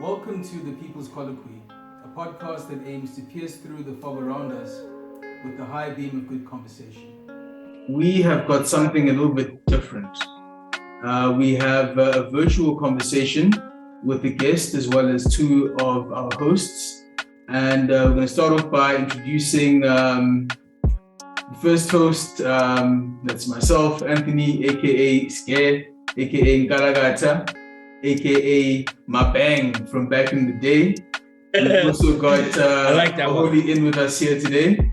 Welcome to The People's Colloquy, a podcast that aims to pierce through the fog around us with the high beam of good conversation. We have got something a little bit different. We have a virtual conversation with a guest as well as two of our hosts. And we're going to start off by introducing the first host. That's myself, Anthony, aka Scare, aka Ngalagata, aka Mabang from back in the day. We've also got I like that Holy in with us here today.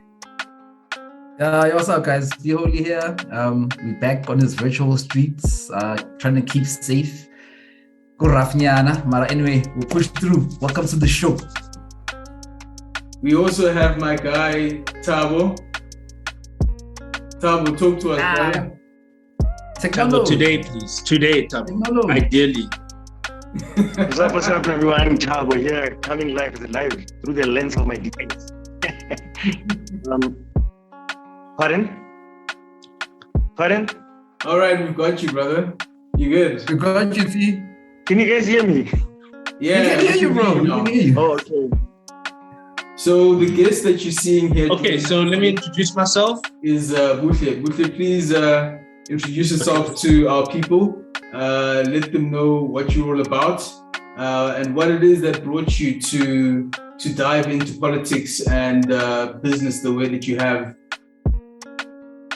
What's up, guys? Holy here. We're back on his virtual streets, trying to keep safe. Go Rafnyana. Mara, anyway, we'll push through. Welcome to the show. We also have my guy Thabo. Thabo, talk to us, brother. Thabo, today, please. Today, Thabo. Ideally. What's up, everyone? I'm Thabo here, coming live through the lens of my device. Pardon? All right, we've got you, brother. You good? We got you, T. Can you guys hear me? Yeah, we can hear you, bro. We can hear you. Oh, okay. So the guest that you're seeing here Okay, so let me introduce myself. Is Buhle. Buhle, please introduce yourself to our people. Let them know what you're all about and what it is that brought you to dive into politics and business the way that you have.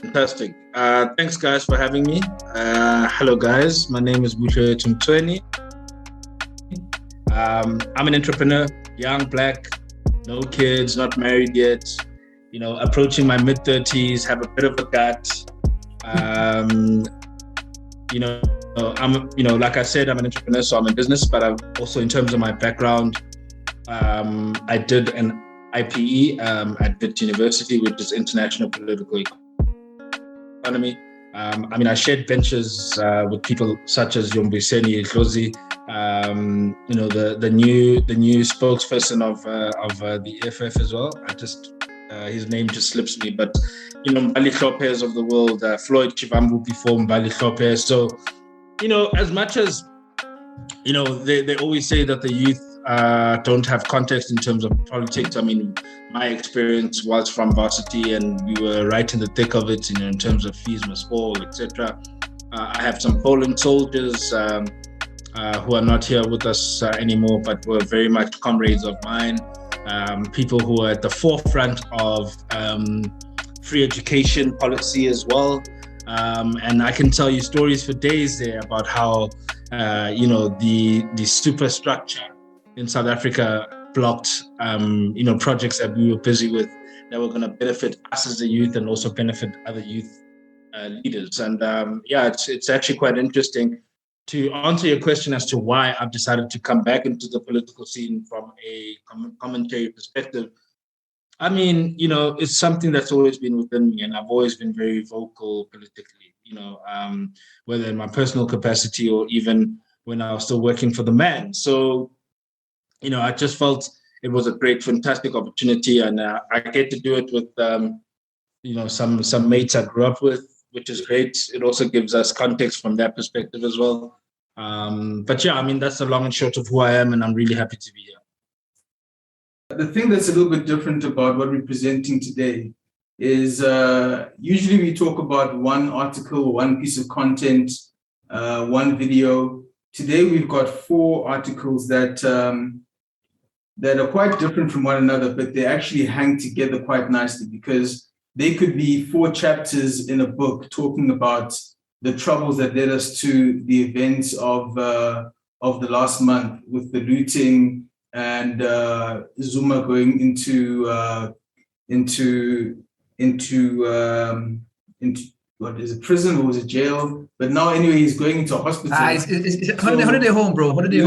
Fantastic. Thanks, guys, for having me. Hello, guys. My name is Buhle Mtsweni. I'm an entrepreneur, young, black, no kids, not married yet. You know, approaching my mid-30s, have a bit of a gut. Like I said, I'm an entrepreneur, so I'm in business, but I'm also, in terms of my background, I did an IPE at Wits University, which is International Political Economy. I shared benches with people such as Yombiseni Idlozi, the new spokesperson of the EFF as well. His name just slips me, but Mbali Lopez of the world, Floyd Chivambu before Mbali Lopez. So, as much as they always say that the youth don't have context in terms of politics. I mean, my experience was from varsity, and we were right in the thick of it. In terms of fees must fall, etc. I have some Poland soldiers who are not here with us anymore, but were very much comrades of mine. People who are at the forefront of free education policy as well. And I can tell you stories for days there about how, the superstructure in South Africa blocked, projects that we were busy with that were going to benefit us as a youth and also benefit other youth leaders. And it's actually quite interesting. To answer your question as to why I've decided to come back into the political scene from a commentary perspective, I mean, it's something that's always been within me, and I've always been very vocal politically, whether in my personal capacity or even when I was still working for the man. So, I just felt it was a great, fantastic opportunity, and I get to do it with, some mates I grew up with, which is great. It also gives us context from that perspective as well. That's the long and short of who I am, and I'm really happy to be here. The thing that's a little bit different about what we're presenting today is usually we talk about one article, one piece of content, one video. Today we've got 4 articles that are quite different from one another, but they actually hang together quite nicely because they could be 4 chapters in a book talking about the troubles that led us to the events of the last month with the looting and Zuma going into what is it, prison or was it jail? But now anyway, he's going into a hospital. It's holiday home, bro. Holiday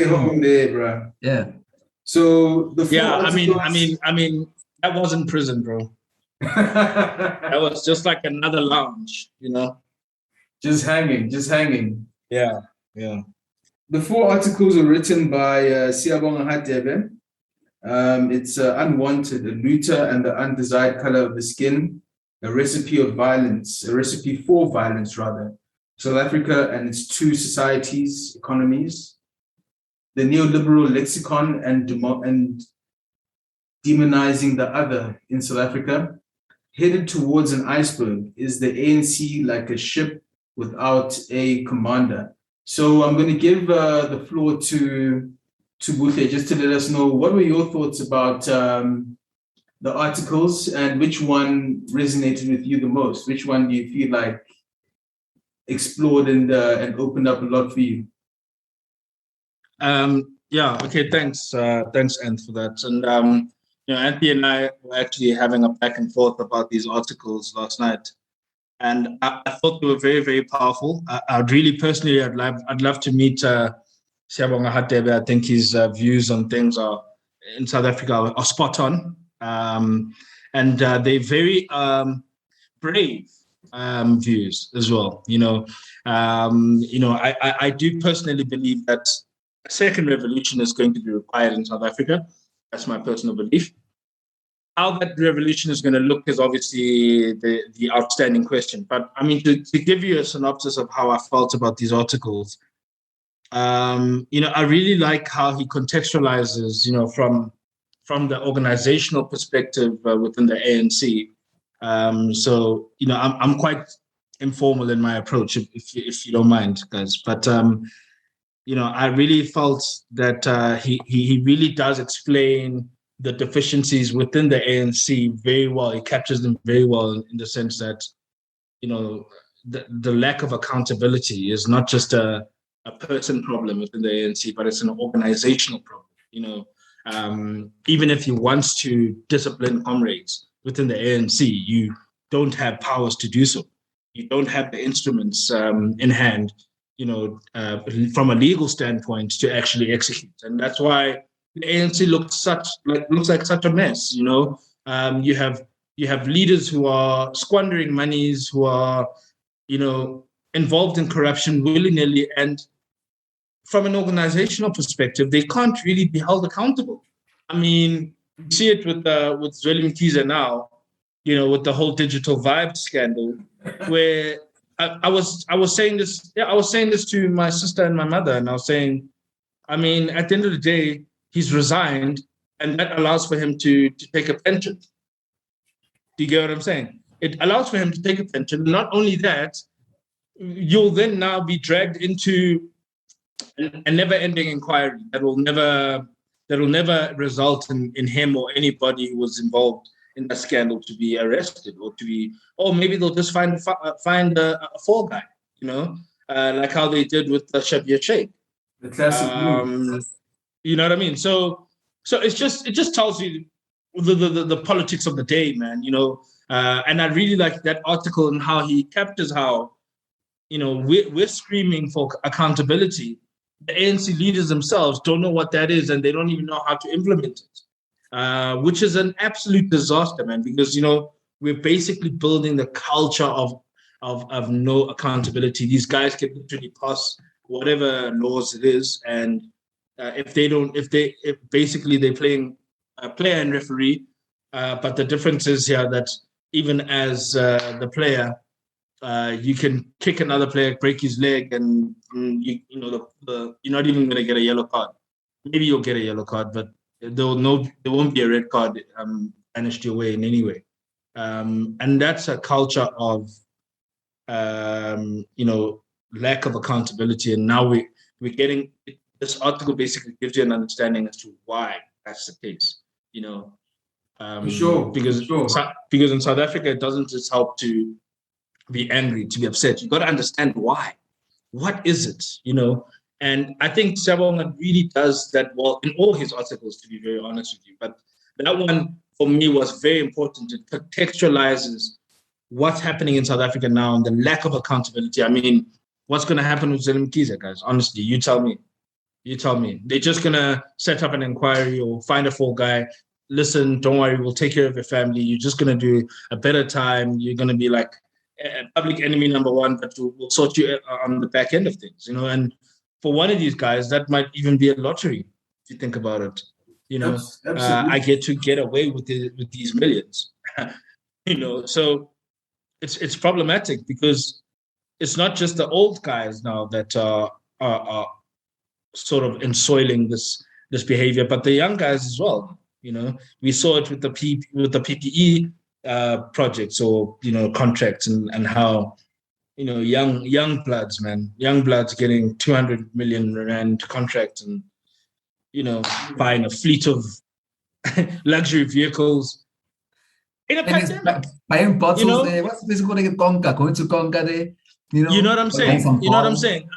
home there, bro. Yeah. So I mean, that wasn't prison, bro. That was just like another lounge, Just hanging. Yeah. The 4 articles are written by Siyabonga Hadebe. It's Unwanted, a looter and the undesired color of the skin, a recipe for violence, rather. South Africa and its 2 societies, economies. the neoliberal lexicon and demonizing the other in South Africa, headed towards an iceberg? Is the ANC like a ship without a commander? So I'm going to give the floor to Buhle just to let us know what were your thoughts about the articles and which one resonated with you the most? Which one do you feel like explored and opened up a lot for you? Yeah. Okay. Thanks. Thanks, Anth, for that. And Anthony and I were actually having a back and forth about these articles last night, and I thought they were very, very powerful. I'd really personally, I'd love to meet Siyabonga Hadebe. I think his views on things in South Africa are spot on, and they're very brave views as well. I do personally believe that a second revolution is going to be required in South Africa. That's my personal belief. How that revolution is going to look is obviously the outstanding question. But I mean, to give you a synopsis of how I felt about these articles, I really like how he contextualizes, from the organizational perspective within the ANC. I'm quite informal in my approach, if you don't mind, guys. But I really felt that he really does explain the deficiencies within the ANC very well. He captures them very well in the sense that, the lack of accountability is not just a person problem within the ANC, but it's an organizational problem. Even if he wants to discipline comrades within the ANC, you don't have powers to do so. You don't have the instruments in hand, from a legal standpoint to actually execute. And that's why the ANC looks like such a mess. You have leaders who are squandering monies, who are, involved in corruption willy-nilly, and from an organizational perspective, they can't really be held accountable. I mean, you see it with Buhle Mtsweni now, with the whole digital vibe scandal, where I was saying this. Yeah, I was saying this to my sister and my mother, and I was saying, I mean, at the end of the day, he's resigned, and that allows for him to take a pension. Do you get what I'm saying? It allows for him to take a pension. Not only that, you'll then now be dragged into a never-ending inquiry that will never result in him or anybody who was involved in that scandal to be arrested, or maybe they'll just find a fall guy, like how they did with Shabir Sheikh. The classic move. You know what I mean? So it just tells you the politics of the day, man. And I really like that article and how he captures how, we're screaming for accountability. The ANC leaders themselves don't know what that is, and they don't even know how to implement it, which is an absolute disaster, man. Because we're basically building the culture of no accountability. These guys can literally pass whatever laws it is, and if basically they're playing player and referee, but the difference is here that even as the player, you can kick another player, break his leg, and you're not even going to get a yellow card. Maybe you'll get a yellow card, but there won't be a red card banished your way in any way. And that's a culture of lack of accountability. And now we're getting, this article basically gives you an understanding as to why that's the case. Sure. Because in South Africa, it doesn't just help to be angry, to be upset. You've got to understand why. What is it? And I think Siyabonga really does that well in all his articles, to be very honest with you. But that one, for me, was very important. It contextualizes what's happening in South Africa now and the lack of accountability. I mean, what's going to happen with Buhle Mtsweni, guys? Honestly, you tell me. They're just going to set up an inquiry or find a fall guy. Listen, don't worry, we'll take care of your family. You're just going to do a better time. You're going to be like public enemy number one, but we'll sort you on the back end of things, And for one of these guys, that might even be a lottery, if you think about it. I get to get away with these millions. So it's problematic because it's not just the old guys now that are sort of ensoiling this behavior, but the young guys as well. We saw it with the PPE projects or contracts and how young bloods getting 200 million rand contract and buying a fleet of luxury vehicles in a pandemic. Buying bottles there. What's this going to get Conca? Going to Conca there? You know what I'm saying?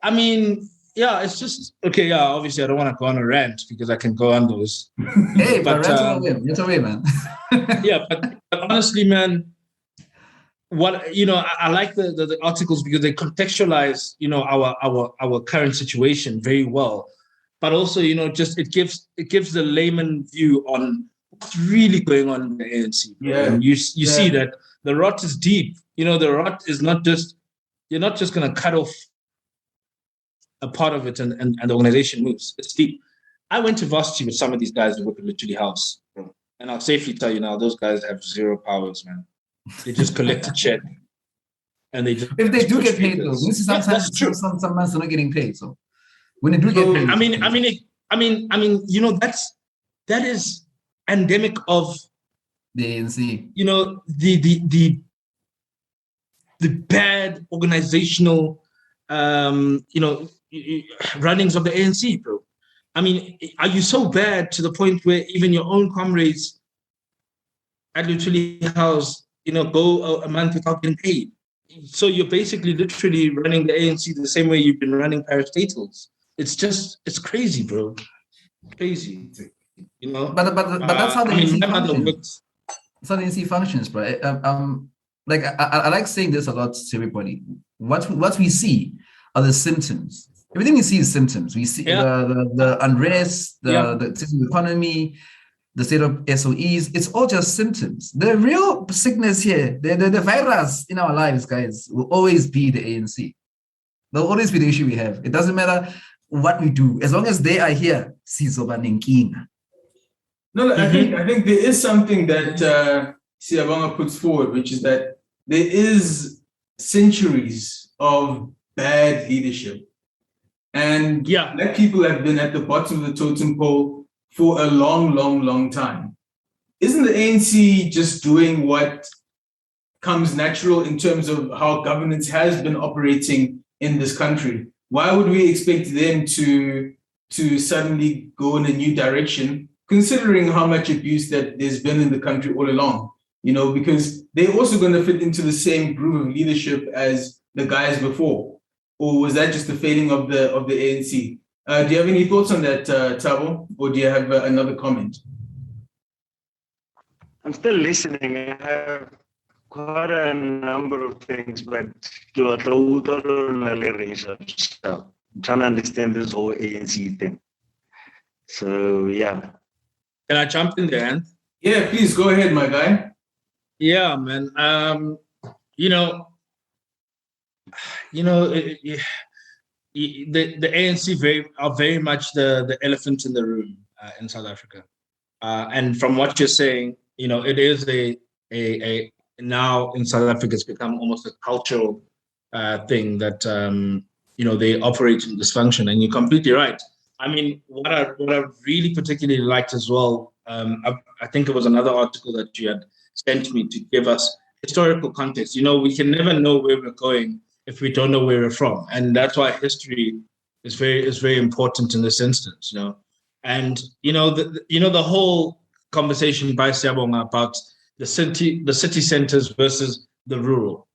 I mean, yeah, it's just okay. Yeah, obviously, I don't want to go on a rant because I can go on those. Hey, but rant away, man. Yeah, but honestly, man, what I like the articles because they contextualize our current situation very well, but also just it gives the layman view on what's really going on in the ANC. Yeah, and you see that the rot is deep. The rot is not just you're not just going to cut off a part of it and the organization moves. It's deep. I went to varsity with some of these guys who work at literally house, bro. And I'll safely tell you now, those guys have zero powers, man. They just collect a check, and they just if they do get paid though. This is sometimes some months they're not getting paid. So when they do get paid, that is endemic of the ANC. The bad organizational runnings of the ANC, bro. I mean, are you so bad to the point where even your own comrades at literally house, go a month without getting paid? So you're basically literally running the ANC the same way you've been running parastatals. It's crazy, bro. Crazy. But that's how the ANC functions. That's how the ANC functions, bro. Like I like saying this a lot to everybody. What we see are the symptoms. Everything we see is symptoms. We see the unrest, the state of economy, the state of SOEs. It's all just symptoms. The real sickness here, the virus in our lives, guys, will always be the ANC. There'll always be the issue we have. It doesn't matter what we do. As long as they are here, sizoba nenkinga. No, I think there is something that Siyabonga puts forward, which is that there is centuries of bad leadership. And black people have been at the bottom of the totem pole for a long, long, long time. Isn't the ANC just doing what comes natural in terms of how governance has been operating in this country? Why would we expect them to suddenly go in a new direction, considering how much abuse that there's been in the country all along? Because they're also going to fit into the same groove of leadership as the guys before. Or was that just the failing of the ANC? Do you have any thoughts on that, Thabo? Or do you have another comment? I'm still listening. I have quite a number of things, but I'm trying to understand this whole ANC thing. So, yeah. Can I jump in there? Yeah, please go ahead, my guy. Yeah, man. The ANC are very much the elephant in the room in South Africa, and from what you're saying, it is a now in South Africa it's become almost a cultural thing that they operate in dysfunction, and you're completely right. I mean, what I really particularly liked as well, I think it was another article that you had sent me to give us historical context. We can never know where we're going if we don't know where we're from, and that's why history is very important in this instance. And the whole conversation by Siyabonga about the city centers versus the rural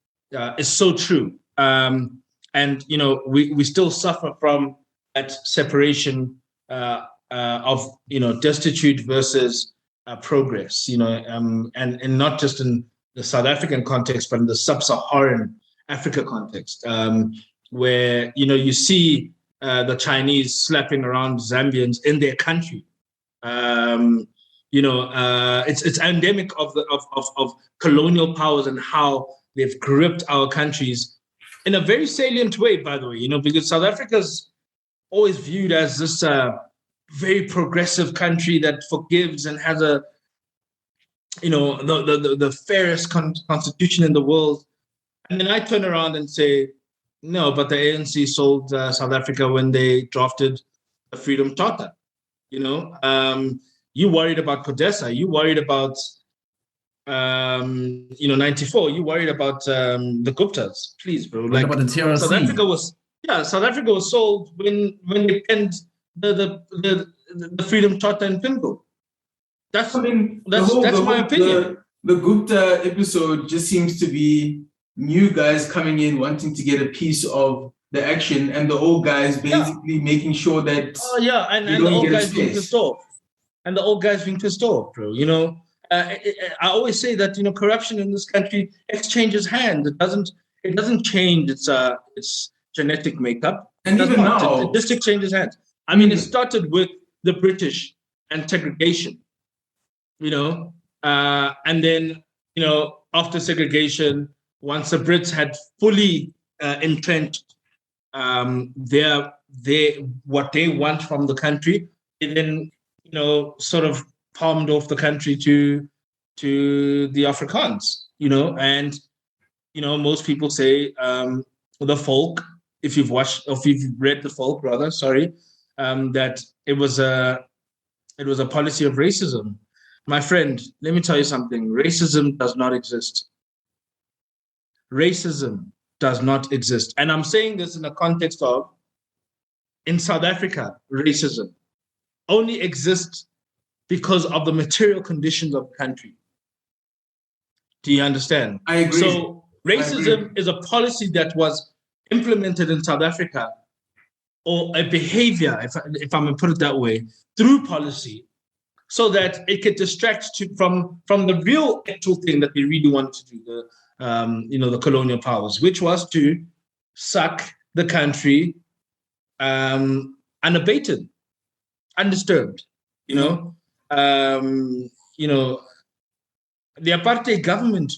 is so true. And we still suffer from that separation of destitute versus progress. And not just in the South African context, but in the sub-Saharan Africa context, where you see the Chinese slapping around Zambians in their country. It's endemic of colonial powers and how they've gripped our countries in a very salient way, by the way. Because South Africa's always viewed as this very progressive country that forgives and has the fairest constitution in the world. And then I turn around and say, No, but the ANC sold South Africa when they drafted the Freedom Charter. You worried about Codesa. You worried about 94. You worried about the Guptas. Please, bro. What about the TRC? South Africa was sold when they penned the Freedom Charter in Pingo. That's my opinion. The Gupta episode just seems to be new guys coming in wanting to get a piece of the action, and the old guys basically making sure that and the old guys being pissed off. And the old guys being pissed off, bro. I always say that corruption in this country exchanges hands. It doesn't change its genetic makeup. And even now, it just exchanges hands. I mean, it started with the British and segregation, and then after segregation, once the Brits had fully entrenched what they want from the country, and then sort of palmed off the country to the Afrikaans, and most people say the folk, if you've watched or if you've read the folk, rather, that it was a policy of racism. My friend, let me tell you something. Racism does not exist. Racism does not exist. And I'm saying this in the context of, in South Africa, racism only exists because of the material conditions of the country. Do you understand? I agree. So racism is a policy that was implemented in South Africa, or a behavior, if I'm going to put it that way, through policy, so that it could distract from the real actual thing that they really wanted to do, the colonial powers, which was to suck the country unabated, undisturbed. The apartheid government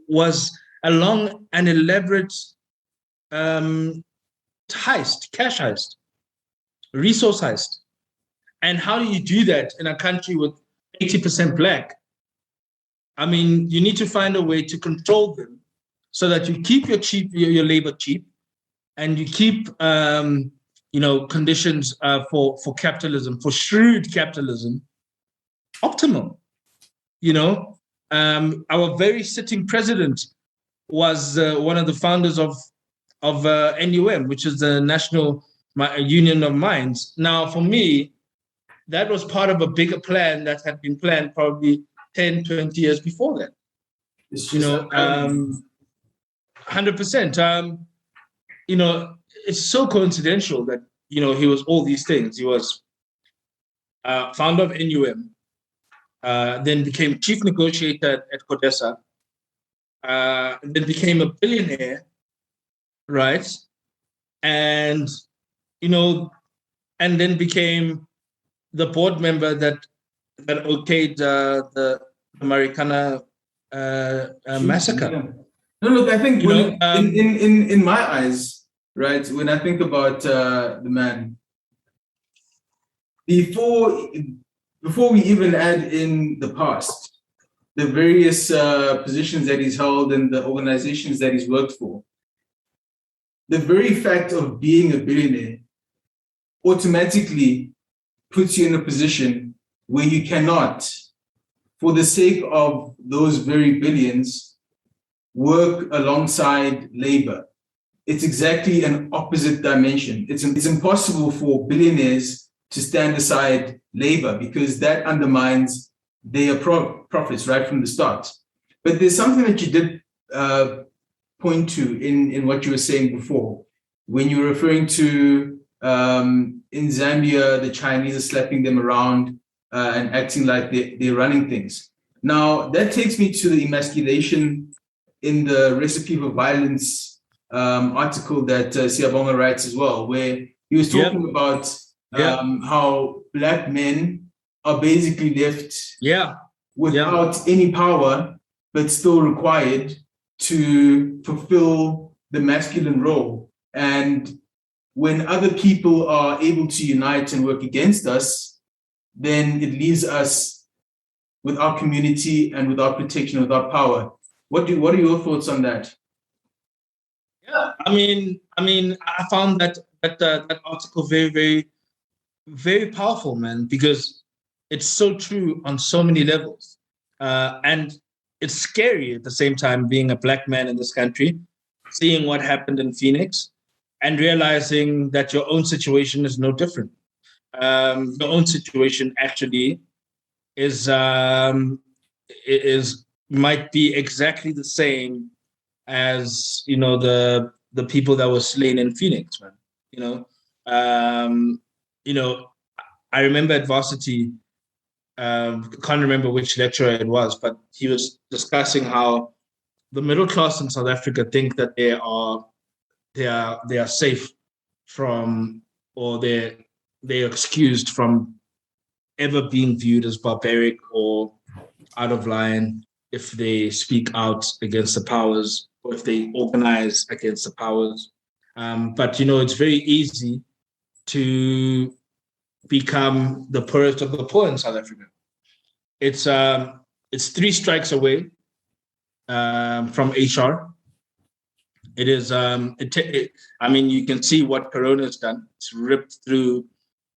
was a long and elaborate cash heist, resource heist. And how do you do that in a country with 80% Black? I mean, you need to find a way to control them so that you keep your labor cheap, and you keep conditions for capitalism, for shrewd capitalism, optimal. Our very sitting president was one of the founders of NUM, which is the National Union of Mines. Now, for me, that was part of a bigger plan that had been planned probably 10, 20 years before that. 100%. It's so coincidental that, he was all these things. He was founder of NUM, then became chief negotiator at Codesa, then became a billionaire, right? And, and then became the board member that okayed the Marikana massacre. No, look, I think in my eyes, right, when I think about the man, before we even add in the past, the various positions that he's held and the organizations that he's worked for, the very fact of being a billionaire automatically puts you in a position where you cannot, for the sake of those very billions, work alongside labor. It's exactly an opposite dimension. It's impossible for billionaires to stand aside labor because that undermines their profits right from the start. But there's something that you did point to in what you were saying before, when you were referring to in Zambia, the Chinese are slapping them around and acting like they're running things. Now, that takes me to the emasculation in the Recipe for Violence article that Siyabonga writes as well, where he was talking about how Black men are basically left without any power, but still required to fulfill the masculine role. And when other people are able to unite and work against us, then it leaves us without community and without protection, without power. What are your thoughts on that? Yeah, I found that article very, very, very powerful, man, because it's so true on so many levels, and it's scary at the same time being a black man in this country, seeing what happened in Phoenix, and realizing that your own situation is no different. Your own situation actually is might be exactly the same as the people that were slain in Phoenix, man. You know, um, you know, I remember at varsity, can't remember which lecturer it was, but he was discussing how the middle class in South Africa think that they are safe from, or they're excused from ever being viewed as barbaric or out of line if they speak out against the powers or if they organize against the powers. But it's very easy to become the poorest of the poor in South Africa. It's 3 strikes away from HR. It is. You can see what Corona has done. It's ripped through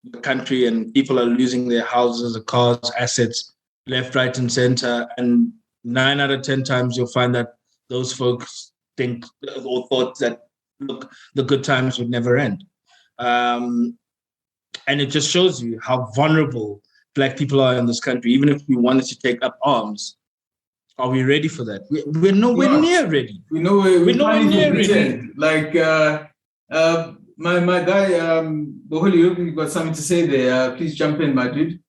the country, and people are losing their houses, cars, assets, left, right, and center. And 9 out of 10 times, you'll find that those folks think or thought that, look, the good times would never end. And it just shows you how vulnerable Black people are in this country. Even if we wanted to take up arms, are we ready for that? We're nowhere near ready. We're nowhere near ready. Like my guy, Buhle, you've got something to say there. Please jump in, my dude.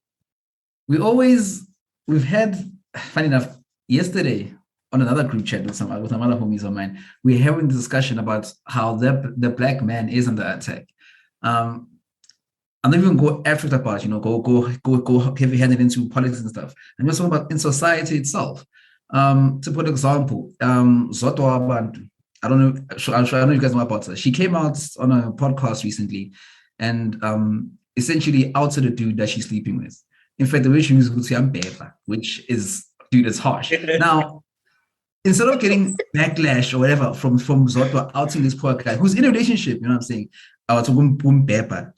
We've had, funny enough, yesterday on another group chat with some other homies of mine, we're having a discussion about how the Black man is under attack. I'm not even go after the part, go heavy-handed into politics and stuff. I'm just talking about in society itself. To put an example, Zotwa Abantu, I don't know if you guys know about her. She came out on a podcast recently and essentially outed a dude that she's sleeping with. In fact, the way she used Siyabonga, which is, dude, it's harsh. Now, instead of getting backlash or whatever from Zotwa outing this poor guy who's in a relationship, you know what I'm saying?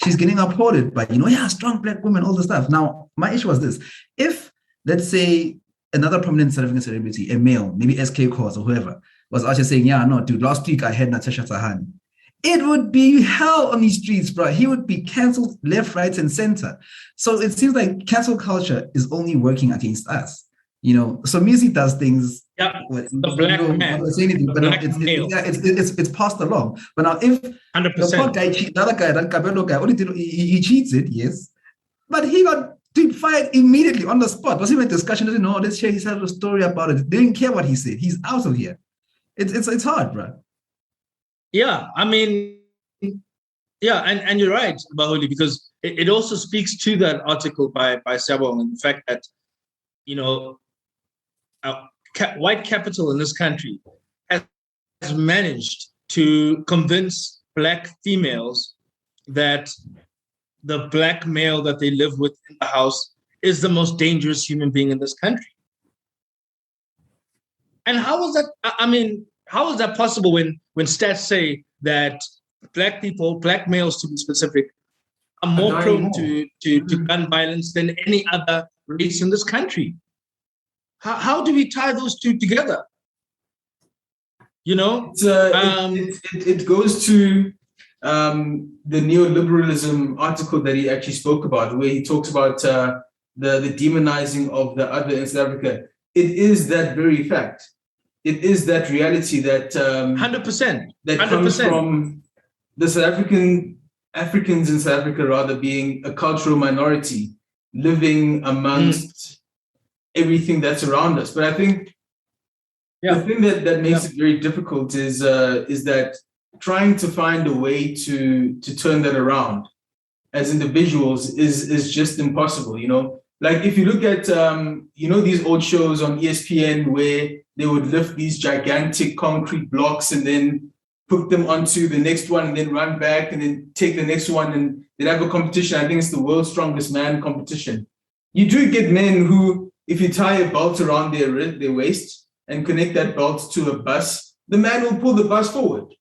She's getting applauded by, strong Black woman, all the stuff. Now, my issue was this. If, let's say, another prominent South African celebrity, a male, maybe SK Cause or whoever, was out here saying, dude, last week I had Natasha Sahani. It would be hell on these streets, bro. He would be cancelled left, right, and center. So it seems like cancel culture is only working against us. So music does things. Yeah, the Black man. It's passed along. But now, if 100%. the poor guy, the other guy, that Kabelo guy, only did he cheats it, yes, but he got fired immediately on the spot. Was even a discussion? Didn't know. Let's share his side of the story about it. Didn't care what he said. He's out of here. It's hard, bro. Yeah, and you're right, Buhle, because it also speaks to that article by Siyabonga and the fact that white capital in this country has managed to convince Black females that the Black male that they live with in the house is the most dangerous human being in this country. And how is that? How is that possible when stats say that Black people, Black males to be specific, are more prone to gun violence than any other race in this country? How do we tie those two together? It goes to the neoliberalism article that he actually spoke about, where he talks about the demonizing of the other in South Africa. It is that very fact. It is that reality that 100%. that comes from the Africans in South Africa, rather, being a cultural minority living amongst everything that's around us. But I think the thing that makes it very difficult is that trying to find a way to turn that around as individuals is just impossible. Like if you look at these old shows on ESPN where they would lift these gigantic concrete blocks and then put them onto the next one and then run back and then take the next one, and they'd have a competition. I think it's the world's strongest man competition. You do get men who, if you tie a belt around their waist and connect that belt to a bus, the man will pull the bus forward.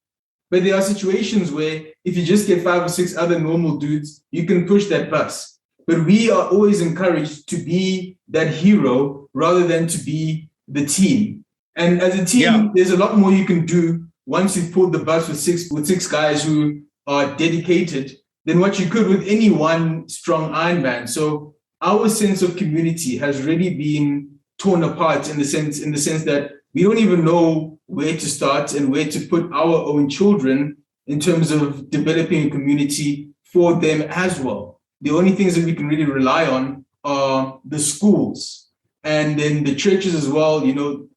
But there are situations where if you just get 5 or 6 other normal dudes, you can push that bus. But we are always encouraged to be that hero rather than to be the team. And as a team, there's a lot more you can do once you've pulled the bus with six guys who are dedicated than what you could with any one strong Iron Man. So our sense of community has really been torn apart in the sense that we don't even know where to start and where to put our own children in terms of developing a community for them as well. The only things that we can really rely on are the schools and then the churches as well. You know,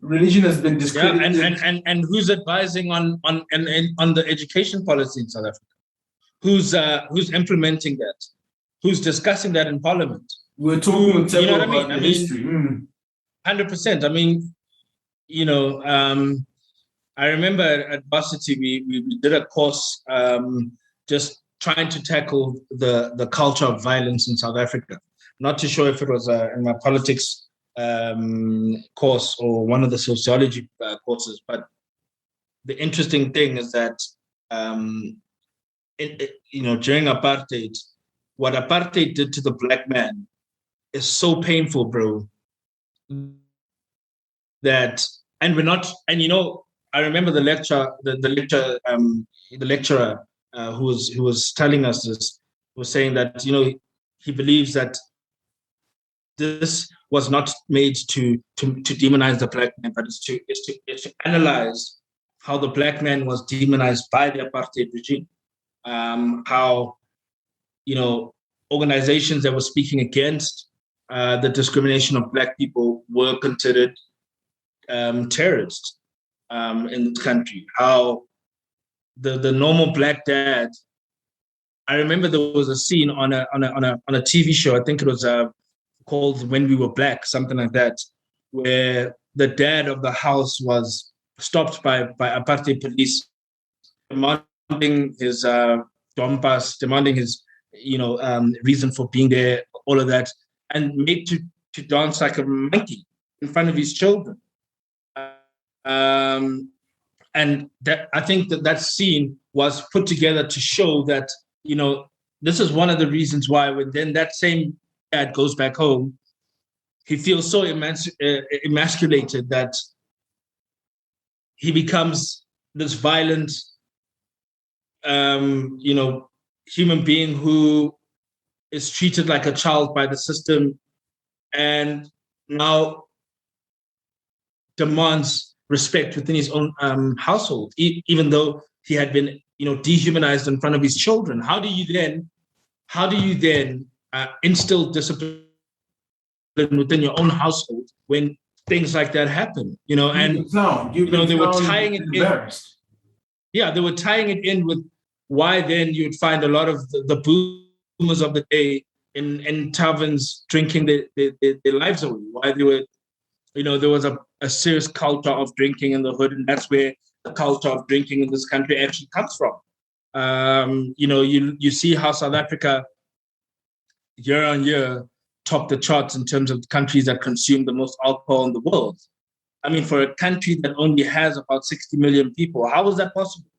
religion has been discredited. Yeah, and who's advising on the education policy in South Africa? Who's implementing that? Who's discussing that in Parliament? We're talking about the history. 100%. I mean, I remember at varsity we did a course just trying to tackle the culture of violence in South Africa. Not too sure if it was in my politics course or one of the sociology courses, but the interesting thing is that during apartheid, what apartheid did to the black man is so painful, bro. I remember the lecturer who was telling us this, was saying that he believes that this was not made to demonize the black man, but it's to analyze how the black man was demonized by the apartheid regime. How organizations that were speaking against the discrimination of black people were considered terrorists in this country. How the normal black dad. I remember there was a scene on a TV show. I think it was called When We Were Black, something like that, where the dad of the house was stopped by apartheid police, demanding his dompas, demanding his reason for being there, all of that, and made to dance like a monkey in front of his children. And that, I think that scene was put together to show that, this is one of the reasons why when then that same dad goes back home, he feels so emasculated that he becomes this violent, human being who is treated like a child by the system and now demands respect within his own household, even though he had been, dehumanized in front of his children. How do you then instill discipline within your own household when things like that happen? They were tying it in. Yeah, they were tying it in with why then you'd find a lot of the boomers of the day in taverns drinking their lives away. Why they were, there was a serious culture of drinking in the hood, and that's where the culture of drinking in this country actually comes from. You see how South Africa year on year top the charts in terms of the countries that consume the most alcohol in the world. I mean, for a country that only has about 60 million people, how is that possible?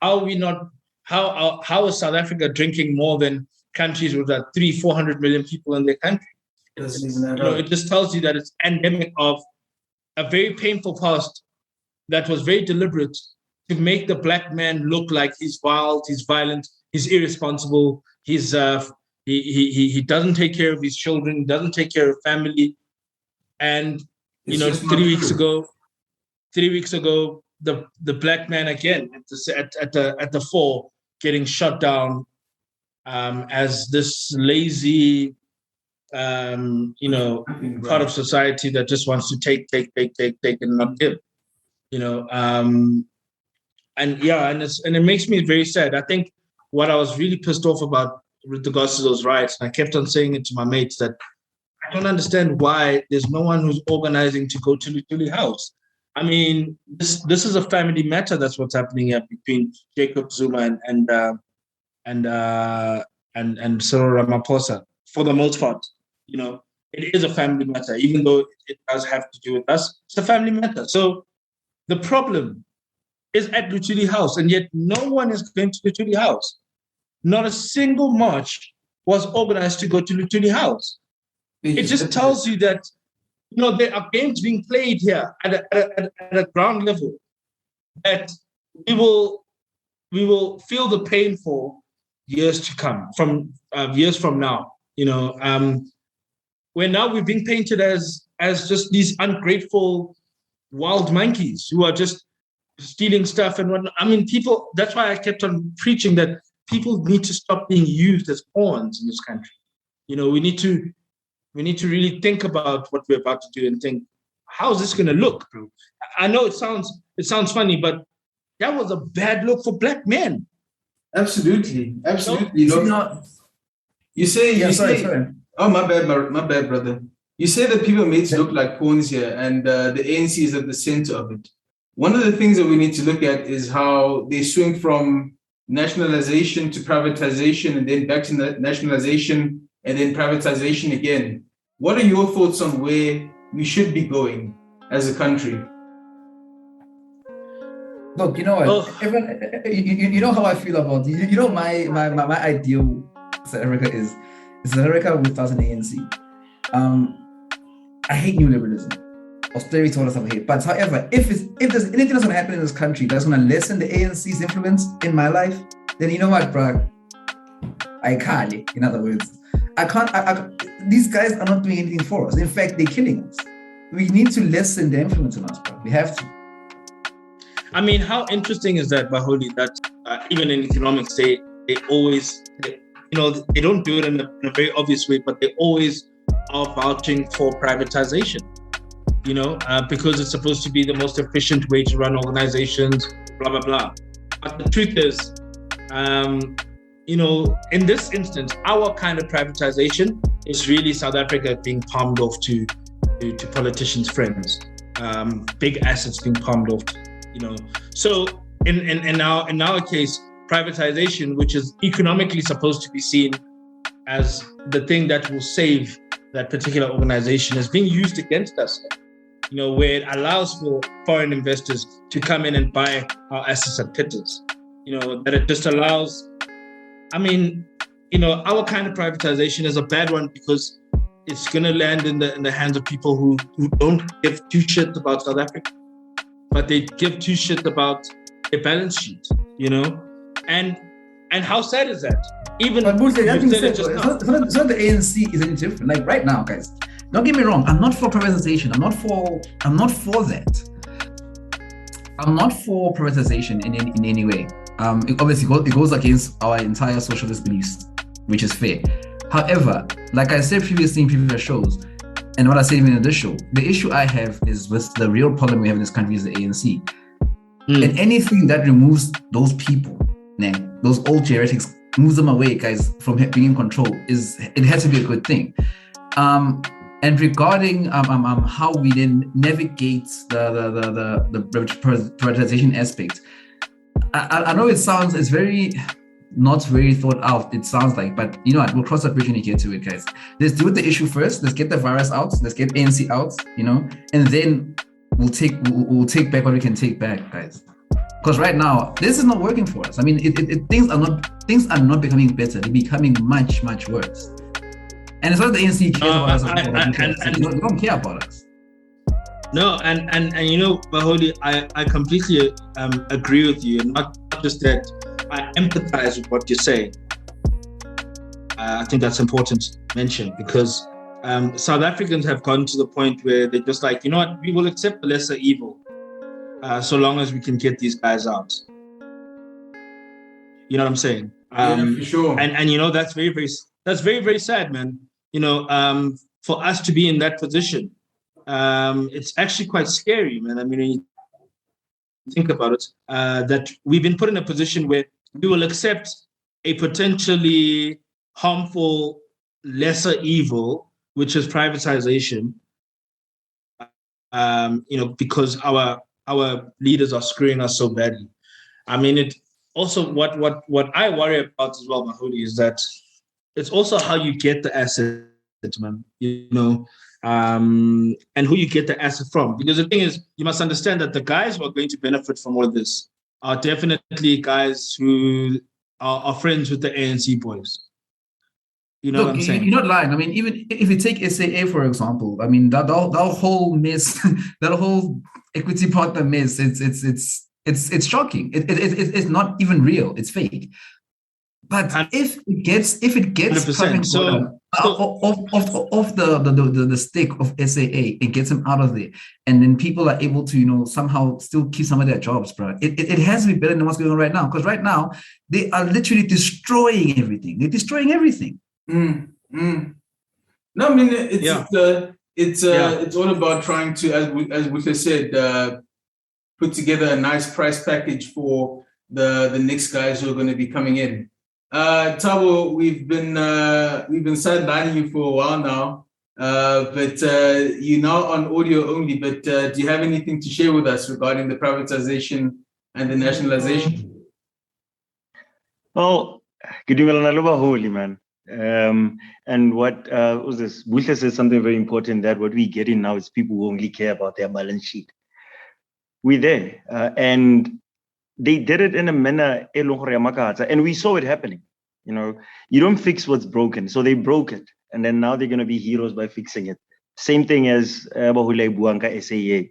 How are we not? How is South Africa drinking more than countries with 300-400 million people in their country? It just tells you that it's endemic of a very painful past that was very deliberate to make the black man look like he's wild, he's violent, he's irresponsible, he doesn't take care of his children, doesn't take care of family. And 3 weeks ago, the black man again at the fore getting shot down as this lazy part of society that just wants to take and not give. And it makes me very sad. I think what I was really pissed off about with regards to those riots, and I kept on saying it to my mates, that I don't understand why there's no one who's organizing to go to Lutuli House. I mean, this is a family matter. That's what's happening here between Jacob Zuma and Cyril Ramaphosa. For the most part, it is a family matter, even though it does have to do with us. It's a family matter. So the problem is at Luthuli House, and yet no one is going to Luthuli House. Not a single march was organized to go to Luthuli House. It just tells you that, there are games being played here at a ground level that we will feel the pain for years to come, years from now. Where now we're being painted as just these ungrateful wild monkeys who are just stealing stuff and whatnot. I mean, people. That's why I kept on preaching that people need to stop being used as pawns in this country. We need to really think about what we're about to do and think, how's this going to look, bro? I know it sounds funny, but that was a bad look for black men. Absolutely. You say. Sorry. Oh, my bad, brother. You say that people are made to look like pawns here, and the ANC is at the center of it. One of the things that we need to look at is how they swing from nationalization to privatization, and then back to nationalization, and then privatization again. What are your thoughts on where we should be going as a country? Look, you know what? You know how I feel about my ideal South Africa is South Africa without an ANC. I hate neoliberalism. Austerity, all that stuff I hate. But however, if there's anything that's gonna happen in this country that's gonna lessen the ANC's influence in my life, then you know what, bro? I can't. In other words, I can't. These guys are not doing anything for us. In fact, they're killing us. We need to lessen their influence on us, bro. We have to. I mean, how interesting is that, Baholi, that even in economics, they always, they don't do it in a very obvious way, but they always are vouching for privatization, because it's supposed to be the most efficient way to run organizations, blah, blah, blah. But the truth is, in this instance, our kind of privatization is really South Africa being palmed off to politicians' friends, big assets being palmed off. So in our case, privatization, which is economically supposed to be seen as the thing that will save that particular organization, is being used against us. Where it allows for foreign investors to come in and buy our assets at pittance. That it just allows. I mean, our kind of privatization is a bad one because it's going to land in the hands of people who don't give two shits about South Africa. But they give two shit about a balance sheet, and how sad is that? Even but Buhle, that being said, it's not the ANC is any different. Like right now, guys, don't get me wrong. I'm not for privatization. I'm not for that. I'm not for privatization in any way. It goes against our entire socialist beliefs, which is fair. However, like I said previously in previous shows, and what I said even in this show, the issue I have is with the real problem we have in this country is the ANC. And anything that removes those people, those old geriatrics, moves them away, guys, from being in control, it has to be a good thing. And regarding how we then navigate the privatization aspect, I know it's very not very thought out, it sounds like, but you know what, we'll cross that bridge when we get to it, guys. Let's deal with the issue first. Let's get the virus out. Let's get ANC out, and then we'll take back what we can take back, guys. Because right now, this is not working for us. I mean, things are not becoming better. They're becoming much, much worse. And it's not the ANC cares about us. They don't care about us. No, and Baholi, I completely agree with you. And not just that, I empathize with what you're saying. I think that's important to mention because South Africans have gotten to the point where they're just like, you know what, we will accept the lesser evil so long as we can get these guys out. You know what I'm saying? For sure. And that's very, very sad, man. For us to be in that position, it's actually quite scary, man. I mean, when you think about it, that we've been put in a position where we will accept a potentially harmful lesser evil, which is privatization, because our leaders are screwing us so badly. I mean, it also what I worry about as well, Mahudi, is that it's also how you get the asset, man. And who you get the asset from. Because the thing is, you must understand that the guys who are going to benefit from all of this are definitely guys who are friends with the ANC boys. You know Look, what I'm saying? you're not lying. I mean, even if you take SAA, for example, I mean, that whole mess, that whole equity partner mess, it's shocking. It's not even real. It's fake. But if it gets 100%. off the stick of SAA and gets them out of there, and then people are able to, you know, somehow still keep some of their jobs, bro. It has to be better than what's going on right now, because right now they are literally destroying everything. They're destroying everything. No, I mean it's all about trying to, as Buhle said, put together a nice price package for the next guys who are going to be coming in. Thabo, we've been sidelining you for a while now, but you're now on audio only. But do you have anything to share with us regarding the privatization and the nationalization? Well, good evening, holy man. And what was this? Buhle said something very important, that what we get in now is people who only care about their balance sheet. We're there, and they did it in a manner, and we saw it happening. You know, you don't fix what's broken, so they broke it, and then now they're going to be heroes by fixing it. Same thing as Buhle Buanka SAA.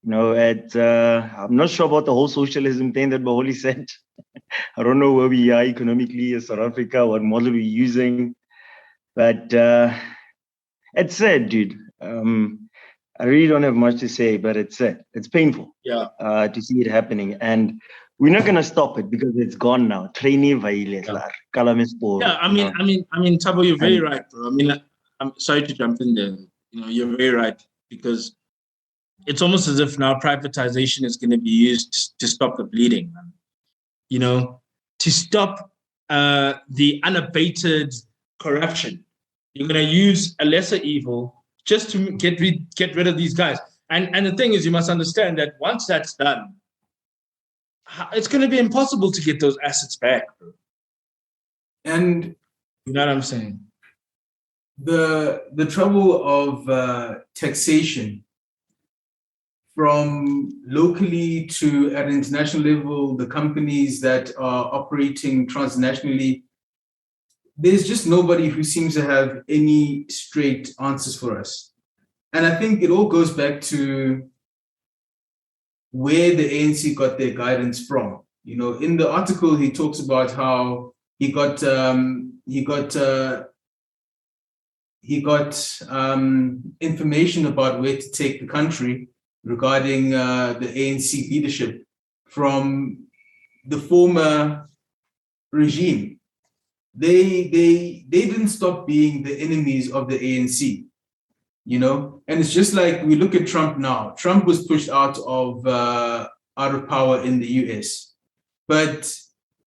You know, I'm not sure about the whole socialism thing that Baholi said. I don't know where we are economically in South Africa, what model we're using, but it's sad, dude. I really don't have much to say, but it's sad. It's painful to see it happening, and we're not gonna stop it because it's gone now. Trainee violence, Yeah, I mean, Thabo, you're very right, bro. I mean, I'm sorry to jump in there. You know, you're very right, because it's almost as if now privatization is going to be used to stop the bleeding, man. You know, to stop the unabated corruption. You're going to use a lesser evil just to get rid of these guys. And the thing is, you must understand that once that's done, it's going to be impossible to get those assets back, bro. And you know what I'm saying? The trouble of taxation, from locally to at an international level, the companies that are operating transnationally, there's just nobody who seems to have any straight answers for us. And I think it all goes back to where the ANC got their guidance from. You know, in the article, he talks about how he got information about where to take the country regarding the ANC leadership from the former regime. They didn't stop being the enemies of the ANC, you know. And it's just like we look at Trump now. Trump was pushed out of power in the US, but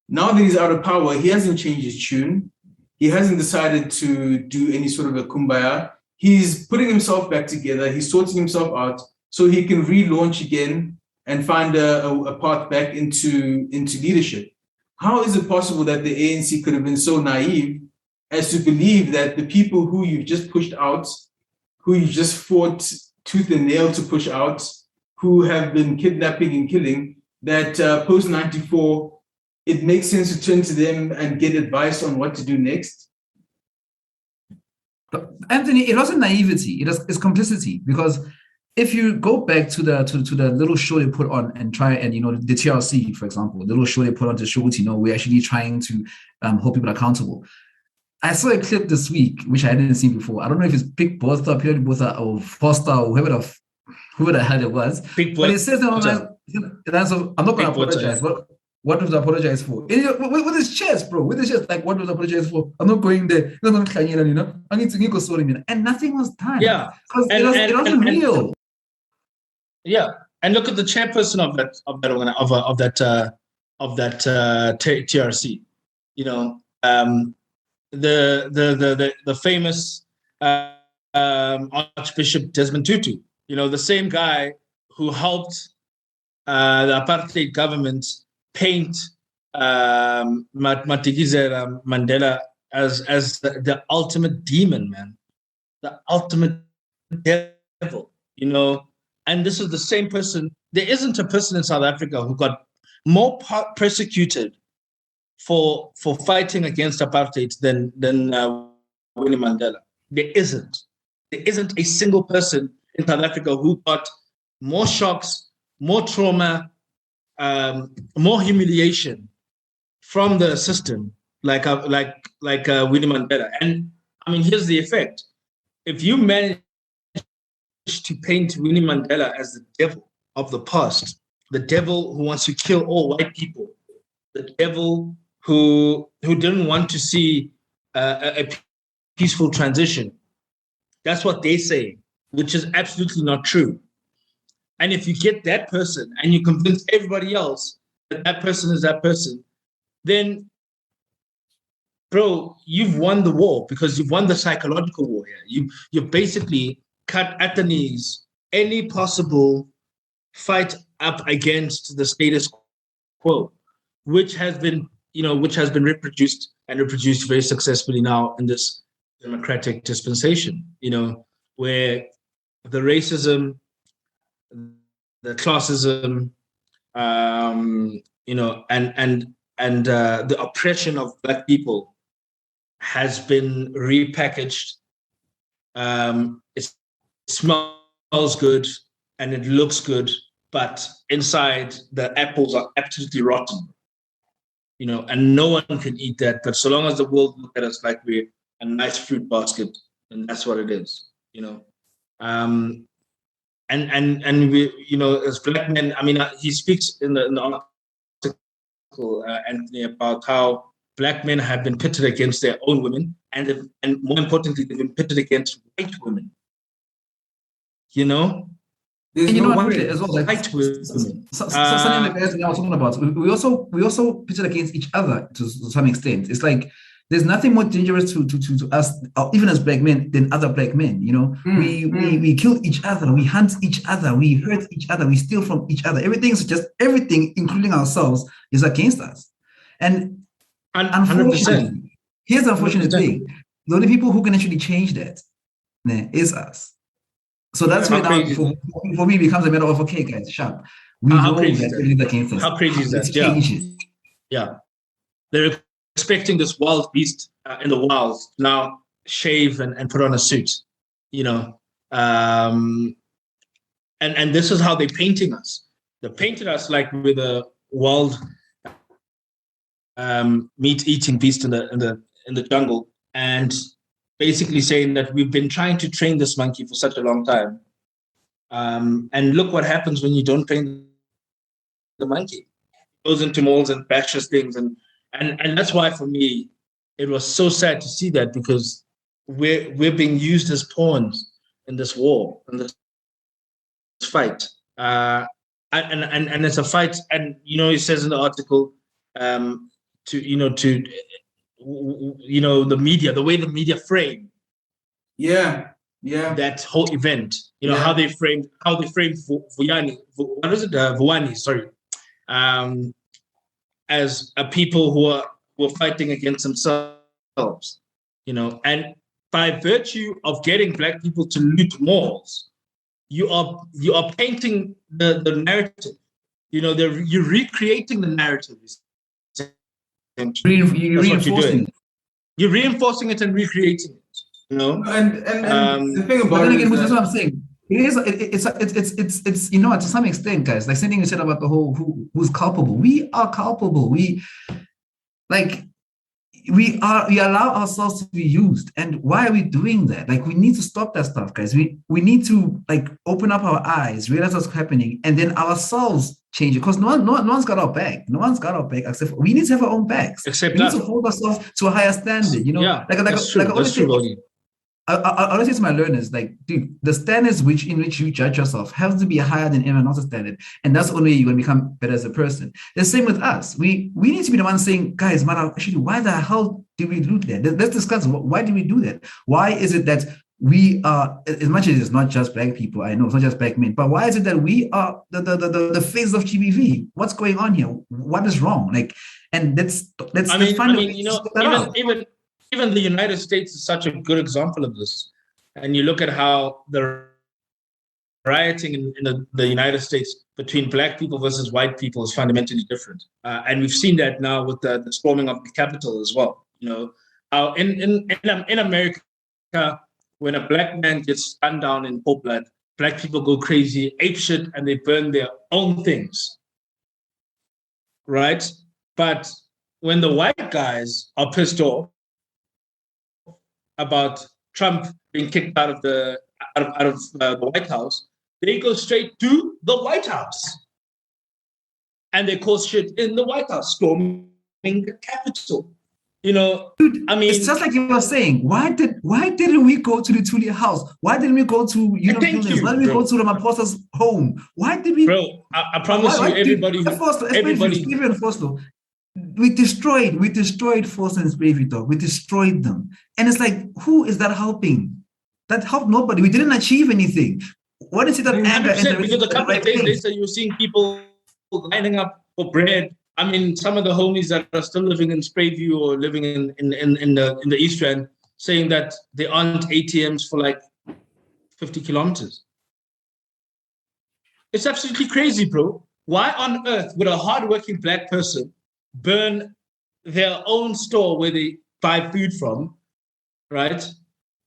now that he's out of power, he hasn't changed his tune. He hasn't decided to do any sort of a kumbaya. He's putting himself back together. He's sorting himself out so he can relaunch again and find a path back into leadership. How is it possible that the ANC could have been so naive as to believe that the people who you've just pushed out, who you just fought tooth and nail to push out, who have been kidnapping and killing, that post-94, it makes sense to turn to them and get advice on what to do next? Anthony, it wasn't naivety, it's complicity. Because if you go back to the little show they put on and try and, you know, the TRC, for example, the little show they put on to show, you know, we're actually trying to hold people accountable. I saw a clip this week, which I hadn't seen before. I don't know if it's Big Botha, Pierre Botha, or Foster, or whoever the hell it was. But it says that I'm not going to apologize. But what does I apologize for? With his chest, bro. With his chest, like, what does I apologize for? I'm not going there. You know, I need to go sorry, man. And nothing was done. Yeah, because it wasn't real. Yeah, and look at the chairperson of that TRC. You know, the famous Archbishop Desmond Tutu. You know, the same guy who helped the apartheid government paint Matikizela Mandela as the ultimate demon, man, the ultimate devil. You know. And this is the same person there isn't a person in South Africa who got more persecuted for fighting against apartheid than Winnie Mandela. There isn't a single person in South Africa who got more shocks, more trauma, more humiliation from the system like Winnie Mandela. And I mean, here's the effect: if you manage to paint Winnie Mandela as the devil of the past, the devil who wants to kill all white people, the devil who didn't want to see a peaceful transition. That's what they say, which is absolutely not true. And if you get that person and you convince everybody else that that person is that person, then, bro, you've won the war, because you've won the psychological war here. You basically cut at the knees any possible fight up against the status quo, which has been reproduced very successfully now in this democratic dispensation, where the racism, the classism, and the oppression of Black people has been repackaged. It smells good and it looks good, but inside the apples are absolutely rotten. And no one can eat that. But so long as the world looks at us like we're a nice fruit basket, and that's what it is. And we, as Black men, I mean, he speaks in the article, Anthony, about how Black men have been pitted against their own women, and more importantly, they've been pitted against white women. There's And you no know what, way. as well, like White women. something like that I was talking about. We also pitted against each other to some extent. It's like there's nothing more dangerous to us, even as Black men, than other Black men. We kill each other, we hunt each other, we hurt each other, we steal from each other. Everything, including ourselves, is against us. And 100%. unfortunately, here's the unfortunate thing: the only people who can actually change that is us. So that's where now, for me, it becomes a matter of, okay, guys, sharp. We know that it is against us. How crazy is that? Let's change it. Yeah. They're expecting this wild beast in the wild now shave and put on a suit, and this is how they're painting us. They painted us like with a wild meat-eating beast in the jungle, and basically saying that we've been trying to train this monkey for such a long time. And look what happens when you don't train the monkey. It goes into malls and bashes things. And that's why, for me, it was so sad to see that, because we're being used as pawns in this war, in this fight. And it's a fight. And, it says in the article, the media, the way the media frame that whole event, how they framed Vuwani, as a people who were fighting against themselves, and by virtue of getting Black people to loot malls, you are painting the narrative, you're recreating the narrative. You're reinforcing it. You're reinforcing it and recreating it. And the thing about it is, that's what I'm saying. It's to some extent, guys, like something you said about the whole who's culpable. We are culpable. We allow ourselves to be used. And why are we doing that? Like, we need to stop that stuff, guys. We need to open up our eyes, realize what's happening, and then ourselves change it. Because no one's got our back. No one's got our back except we need to have our own backs. We need to hold ourselves to a higher standard. That's true. I always say to my learners, dude, the standards in which you judge yourself have to be higher than everyone else's standard. And that's the only way you're going to become better as a person. The same with us. We need to be the ones saying, guys, actually, why the hell did we do that? Let's discuss, why did we do that? Why is it that we are, as much as it's not just Black people, I know it's not just Black men, but why is it that we are the face of GBV? What's going on here? What is wrong? Let's find Even the United States is such a good example of this. And you look at how the rioting in the United States between black people versus white people is fundamentally different. And we've seen that now with the storming of the Capitol as well. You know, in America, when a black man gets gunned down in cold blood, black people go crazy, ape shit, and they burn their own things. Right? But when the white guys are pissed off about Trump being kicked out of the White House, they go straight to the White House. And they cause shit in the White House, storming the Capitol. You know, Dude, I mean, it's just like you were saying. Why didn't we go to the Thuli house? Why didn't we go to buildings? Why didn't we go to Ramaphosa's home? Why did we? Bro, I promise you, everybody. We destroyed Forster and Sprayvito. We destroyed them, and it's like, who is that helping? That helped nobody. We didn't achieve anything. What is it that anger? Because a couple of days later, you're seeing people lining up for bread. I mean, some of the homies that are still living in Sprayview or living in the East Rand saying that there aren't ATMs for like 50 kilometers. It's absolutely crazy, bro. Why on earth would a hardworking black person burn their own store where they buy food from, right?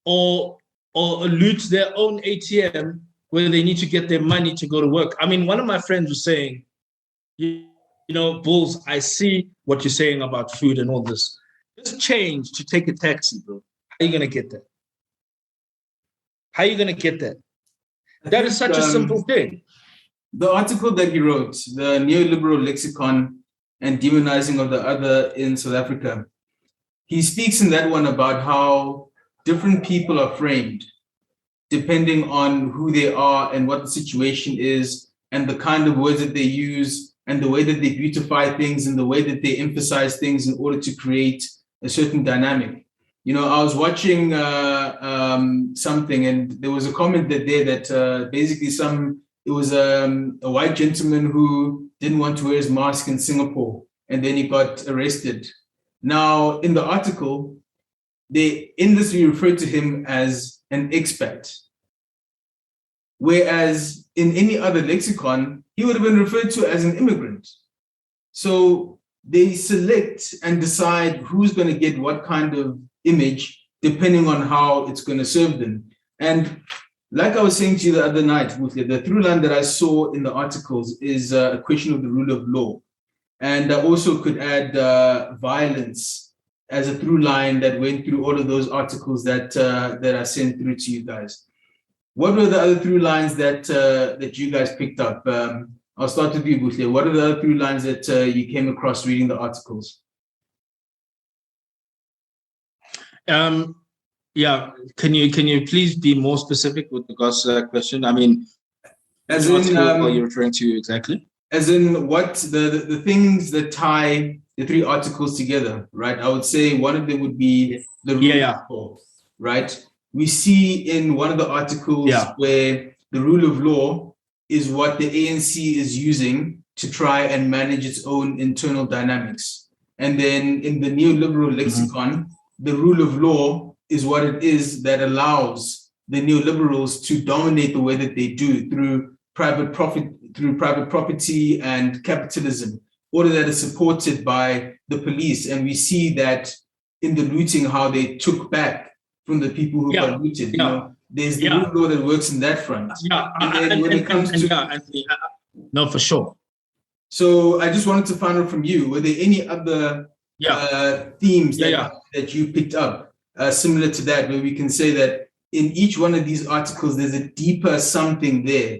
Or loot their own ATM where they need to get their money to go to work? I mean, one of my friends was saying, you know, Bulls, I see what you're saying about food and all this. Just change to take a taxi, bro. How are you going to get that? How are you going to get that? That is such a simple thing. The article that he wrote, the neoliberal lexicon and demonizing of the other in South Africa, he speaks in that one about how different people are framed depending on who they are and what the situation is and the kind of words that they use and the way that they beautify things and the way that they emphasize things in order to create a certain dynamic. You know, I was watching something and there was a comment that basically it was a white gentleman who didn't want to wear his mask in Singapore and then he got arrested. Now, in the article, they industry referred to him as an expat, whereas in any other lexicon, he would have been referred to as an immigrant. So they select and decide who's going to get what kind of image depending on how it's going to serve them. And like I was saying to you the other night, Buhle, the through line that I saw in the articles is a question of the rule of law. And I also could add violence as a through line that went through all of those articles that I sent through to you guys. What were the other through lines that you guys picked up? I'll start with you, Buhle. What are the other through lines that you came across reading the articles? Yeah, can you please be more specific with regards to that question? I mean, as what in, are you referring to exactly? As in what the things that tie the three articles together, right? I would say one of them would be the rule of law, right? We see in one of the articles where the rule of law is what the ANC is using to try and manage its own internal dynamics. And then in the neoliberal lexicon, the rule of law is what it is that allows the neoliberals to dominate the way that they do through private property and capitalism, all of that is supported by the police. And we see that in the looting, how they took back from the people who got looted. You know, there's the rule of law that works in that front. And then when it comes to no, for sure. So I just wanted to find out from you, were there any other themes that you picked up similar to that, where we can say that in each one of these articles, there's a deeper something there?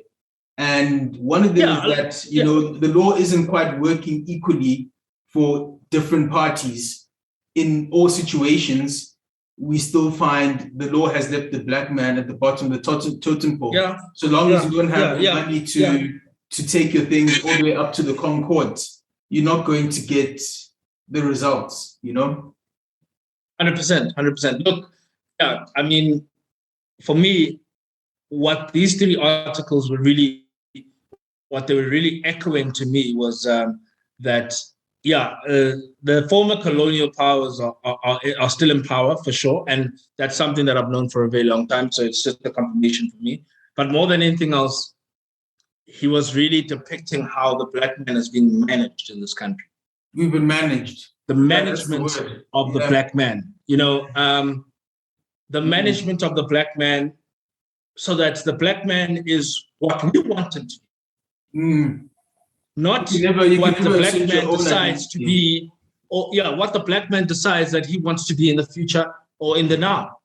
And one of them is that, you know, the law isn't quite working equally for different parties. In all situations, we still find the law has left the black man at the bottom of the totem pole. So long as you don't have the money to take your things all the way up to the Concord, you're not going to get the results, you know? 100%. Look, I mean, for me, what these three articles were really, what they were really echoing to me was that, the former colonial powers are still in power for sure. And that's something that I've known for a very long time. So it's just a confirmation for me. But more than anything else, he was really depicting how the black man is being managed in this country. We've been managed. The management of the black man, the management of the black man, so that the black man is what we want him to be. Not what the black man decides to be, or what the black man decides that he wants to be in the future or in the now.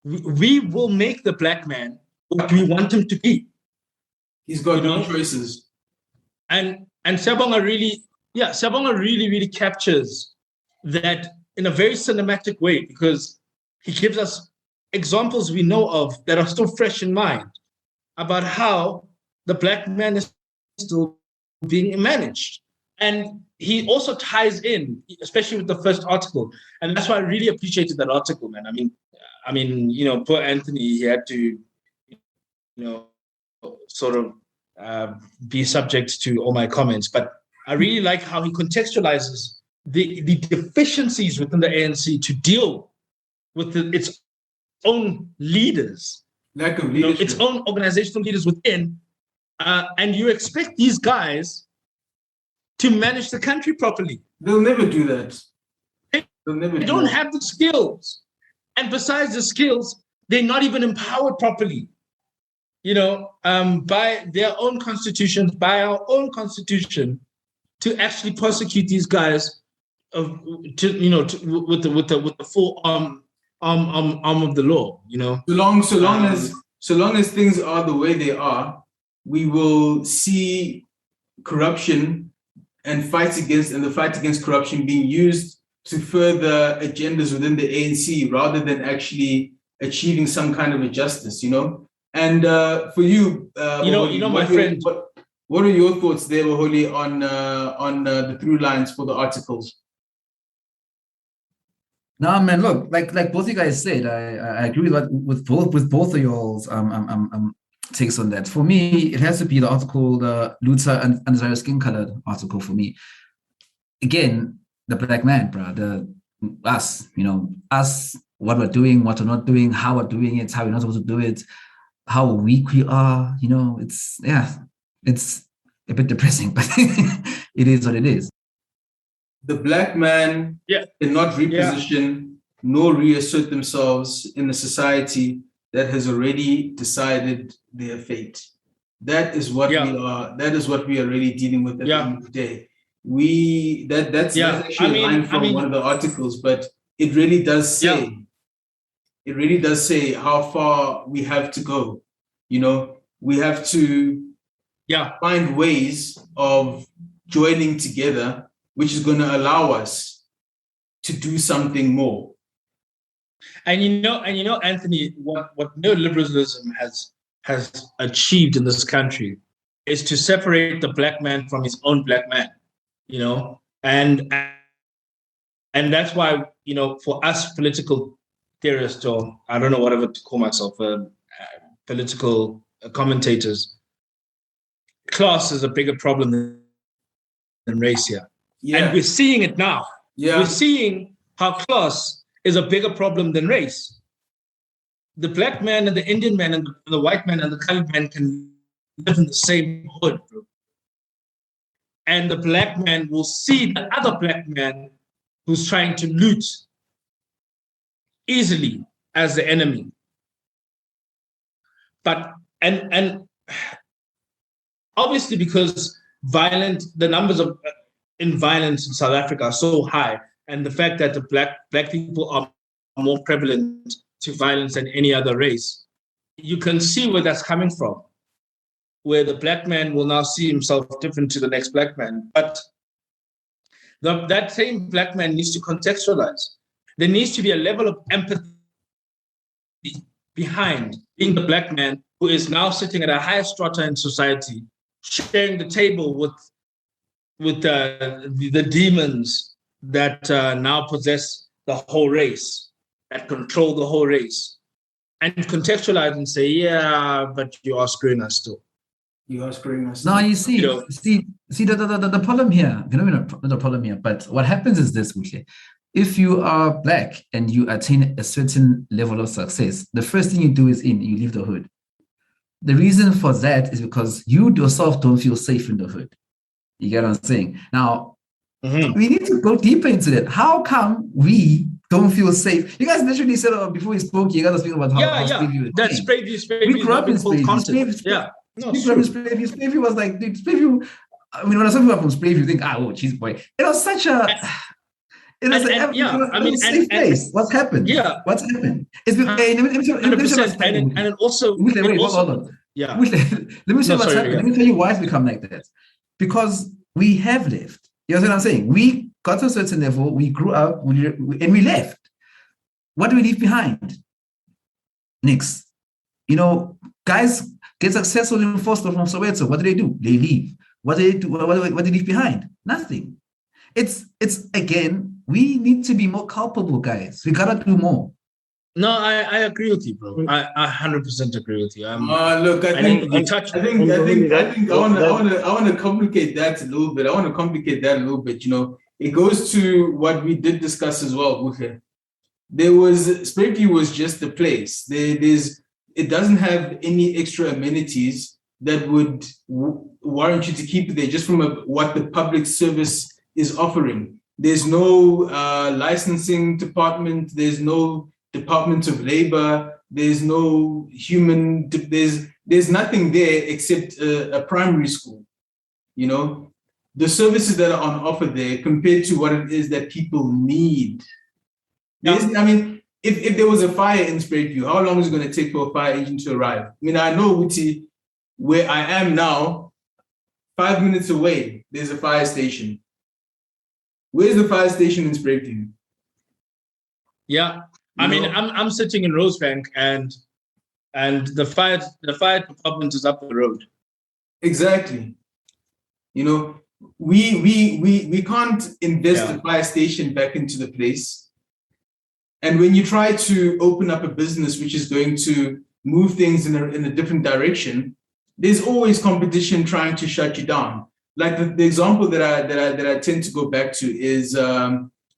We will make the black man what we want him to be. He's got no choices. And Siyabonga really captures that in a very cinematic way, because he gives us examples we know of that are still fresh in mind about how the black man is still being managed. And he also ties in, especially with the first article. And that's why I really appreciated that article, man. I mean, poor Anthony, he had to, sort of be subject to all my comments. But I really like how he contextualizes the deficiencies within the ANC to deal with its own leaders. Lack of leadership. Its own organizational leaders within. And you expect these guys to manage the country properly. They'll never do that. They don't have the skills. And besides the skills, they're not even empowered properly. By their own constitutions, by our own constitution, to actually prosecute these guys, with the full arm of the law. So long as things are the way they are, we will see corruption and the fight against corruption being used to further agendas within the ANC rather than actually achieving some kind of a justice, And for you, my friend, what are your thoughts there, Buhle, on the through lines for the articles? No, man, look, like both you guys said, I agree with both of y'all's takes on that. For me, it has to be the article, the Luther and Zara skin colored article for me. Again, the black man, bro, us, what we're doing, what we're not doing, how we're doing it, how we're not supposed to do it, how weak we are, it's a bit depressing, but it is what it is. The black man cannot reposition nor reassert themselves in a society that has already decided their fate. That is what we are. That is what we are really dealing with at the end of the day. That's actually a line from one of the articles, but it really does say. It really does say how far we have to go. We have to find ways of joining together, which is going to allow us to do something more. And Anthony, what neoliberalism has achieved in this country is to separate the black man from his own black man, and that's why, for us political theorists, or I don't know whatever to call myself, political commentators, class is a bigger problem than race here. And we're seeing it now. We're seeing how class is a bigger problem than race. The black man and the Indian man and the white man and the colored man can live in the same hood, bro. And the black man will see the other black man who's trying to loot easily as the enemy. But and obviously, because the numbers of in violence in South Africa are so high, and the fact that the black people are more prevalent to violence than any other race, you can see where that's coming from, where the black man will now see himself different to the next black man. But that same black man needs to contextualize. There needs to be a level of empathy behind being the black man who is now sitting at a higher strata in society, sharing the table with the demons that now possess the whole race, that control the whole race, and contextualize and say, but you are screwing us still. You are screwing us. No, you see the problem here. Not the problem here, but what happens is this, Buhle. If you are black and you attain a certain level of success, the first thing you do is you leave the hood. The reason for that is because you yourself don't feel safe in the hood. You get what I'm saying? Now, we need to go deeper into that. How come we don't feel safe? You guys literally said before we spoke, you guys were speaking about how Sprayview That's Sprayview. We grew up in Sprayview. We grew up in Sprayview. Sprayview was like, dude, Sprayview. I mean, when I saw people from Sprayview, you think, oh, cheese boy. It was such a... It was a safe place. What's happened? Yeah. What's happened? It's been... And it also... Hold on. Yeah. Let me tell you what's happened. Let me tell you why it's become like that. Because we have left. You know what I'm saying? We got to a certain level, we grew up, and we left. What do we leave behind? Nix. You know, guys get successful in Foster from Soweto. What do? They leave. What do they do? What do they leave behind? Nothing. It's again, we need to be more culpable, guys. We gotta do more. No, I agree with you, bro. I 100% agree with you. Look, I think I want to complicate that a little bit. You know, it goes to what we did discuss as well, Buhle. Sprayview was just a place. It doesn't have any extra amenities that would warrant you to keep it there just from what the public service is offering. There's no licensing department. There's no Department of Labor. There's no there's nothing there except a primary school. You know, the services that are on offer there compared to what it is that people need. I mean, if there was a fire in Sprayview, how long is it going to take for a fire engine to arrive? I mean, I know, Uti, where I am now, 5 minutes away, there's a fire station. Where's the fire station in Sprayview? Yeah, I mean, I'm sitting in Rosebank, and the fire department is up the road. Exactly. You know, we can't invest the fire station back into the place. And when you try to open up a business which is going to move things in a different direction, there's always competition trying to shut you down. Like the example that I tend to go back to is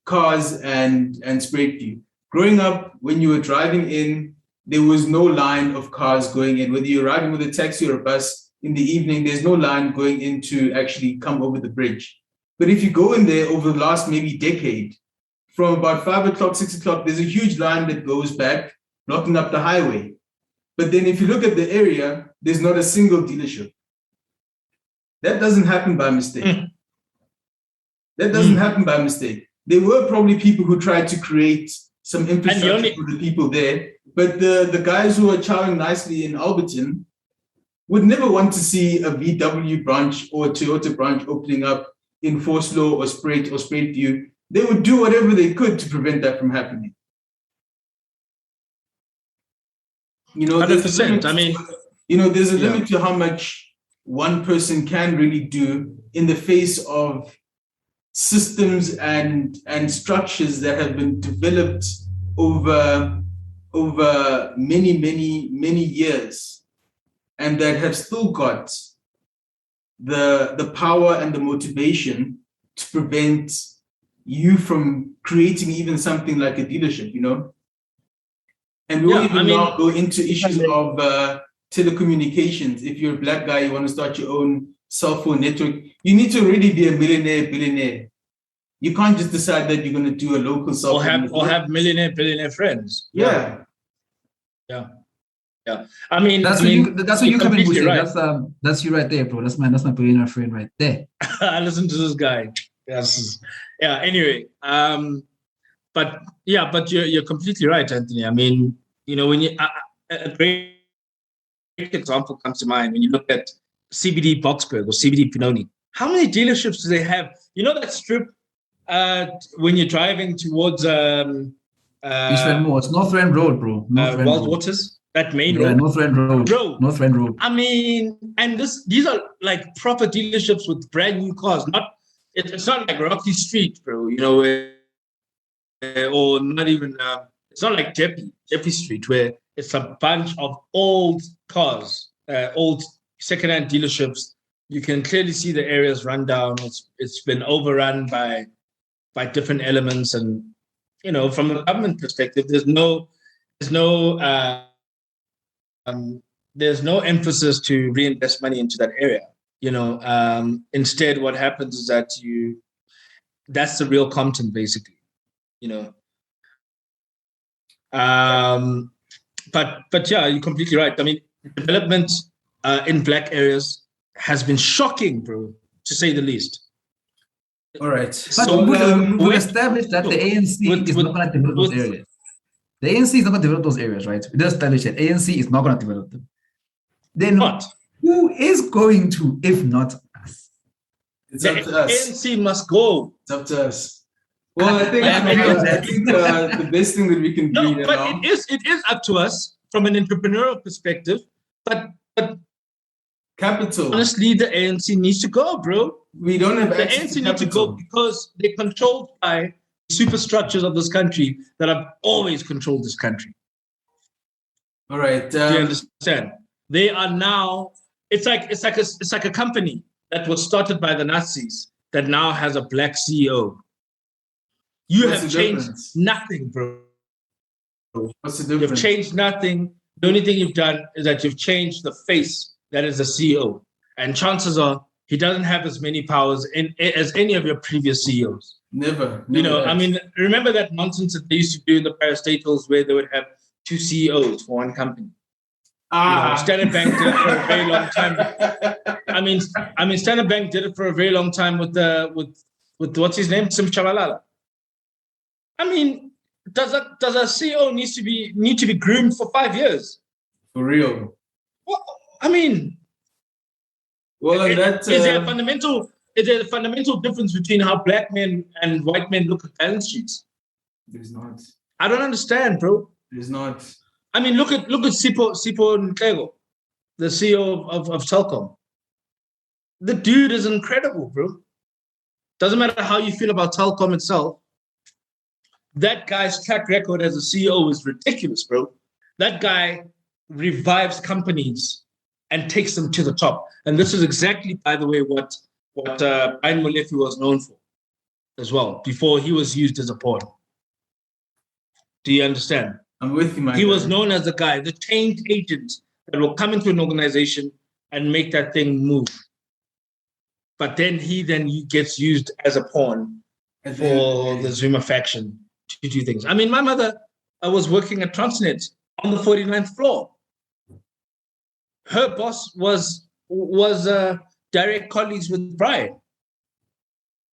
cars and Sprayview. Growing up, when you were driving in, there was no line of cars going in. Whether you're riding with a taxi or a bus in the evening, there's no line going in to actually come over the bridge. But if you go in there over the last maybe decade, from about 5 o'clock, 6 o'clock, there's a huge line that goes back, blocking up the highway. But then if you look at the area, there's not a single dealership. That doesn't happen by mistake. That doesn't happen by mistake. There were probably people who tried to create some infrastructure for the people there, but the guys who are chowing nicely in Alberton would never want to see a VW branch or a Toyota branch opening up in Forslaw or Sprayview. They would do whatever they could to prevent that from happening. You know, 100%. I mean, you know, there's a limit to how much one person can really do in the face of systems and structures that have been developed over many years, and that have still got the power and the motivation to prevent you from creating even something like a dealership, you know? And we'll now go into issues of telecommunications. If you're a black guy, you want to start your own cell phone network, you need to really be a billionaire. You can't just decide that you're going to do a local cell phone or have billionaire friends. Yeah. I mean, that's where you come in, Buhle. Right. That's you right there, bro. That's my billionaire friend right there. I listen to this guy. Yes. Yeah. Anyway, but you're completely right, Anthony. I mean, you know, when a great example comes to mind when you look at CBD Boxburg or CBD Pinoni. How many dealerships do they have? You know that strip when you're driving towards East Rand Mall. It's North Rand Road, bro. Wild Waters. That main road. North Rand Road. Bro. North Rand Road. I mean, and these are like proper dealerships with brand new cars. It's not like Rocky Street, bro. You know, or not even. It's not like Jeppy Street, where it's a bunch of old cars, old second-hand dealerships. You can clearly see the areas run down. It's been overrun by different elements, and you know, from a government perspective, there's no there's no emphasis to reinvest money into that area. Instead, what happens is that that's the real content, basically. But yeah, you're completely right. I mean, development in black areas has been shocking, bro, to say the least. All right. But So, we established that the ANC is not going to develop those areas. The ANC is not going to develop those areas, right? We just established that ANC is not going to develop them. Then who is going to, if not us? It's up to us. ANC must go. It's up to us. Well, I think the best thing that we can do now. But it is up to us from an entrepreneurial perspective. But capital. Honestly, the ANC needs to go, bro. We don't have the ANC needs to go because they're controlled by superstructures of this country that have always controlled this country. All right. Do you understand? They are now. It's like a company that was started by the Nazis that now has a black CEO. You have changed nothing, bro. What's the difference? You've changed nothing. The only thing you've done is that you've changed the face that is the CEO. And chances are he doesn't have as many powers as any of your previous CEOs. Never I mean, remember that nonsense that they used to do in the parastatals where they would have 2 CEOs for one company? Standard Bank did it for a very long time. I mean, Standard Bank did it for a very long time with what's his name, Sim Chabalala. I mean, does a CEO need to be groomed for 5 years? For real? Well, I mean, is there a fundamental difference between how black men and white men look at balance sheets? There's not. I don't understand, bro. There's not. I mean, look at Sipho Nhleko, the CEO of Telkom. The dude is incredible, bro. Doesn't matter how you feel about Telkom itself. That guy's track record as a CEO is ridiculous, bro. That guy revives companies and takes them to the top. And this is exactly, by the way, what Brian Molefe was known for as well, before he was used as a pawn. Do you understand? I'm with you, He was known as the guy, the change agent that will come into an organization and make that thing move. But then he gets used as a pawn for the Zuma faction to do things. I mean, my mother was working at Transnet on the 49th floor. Her boss was direct colleagues with Brian.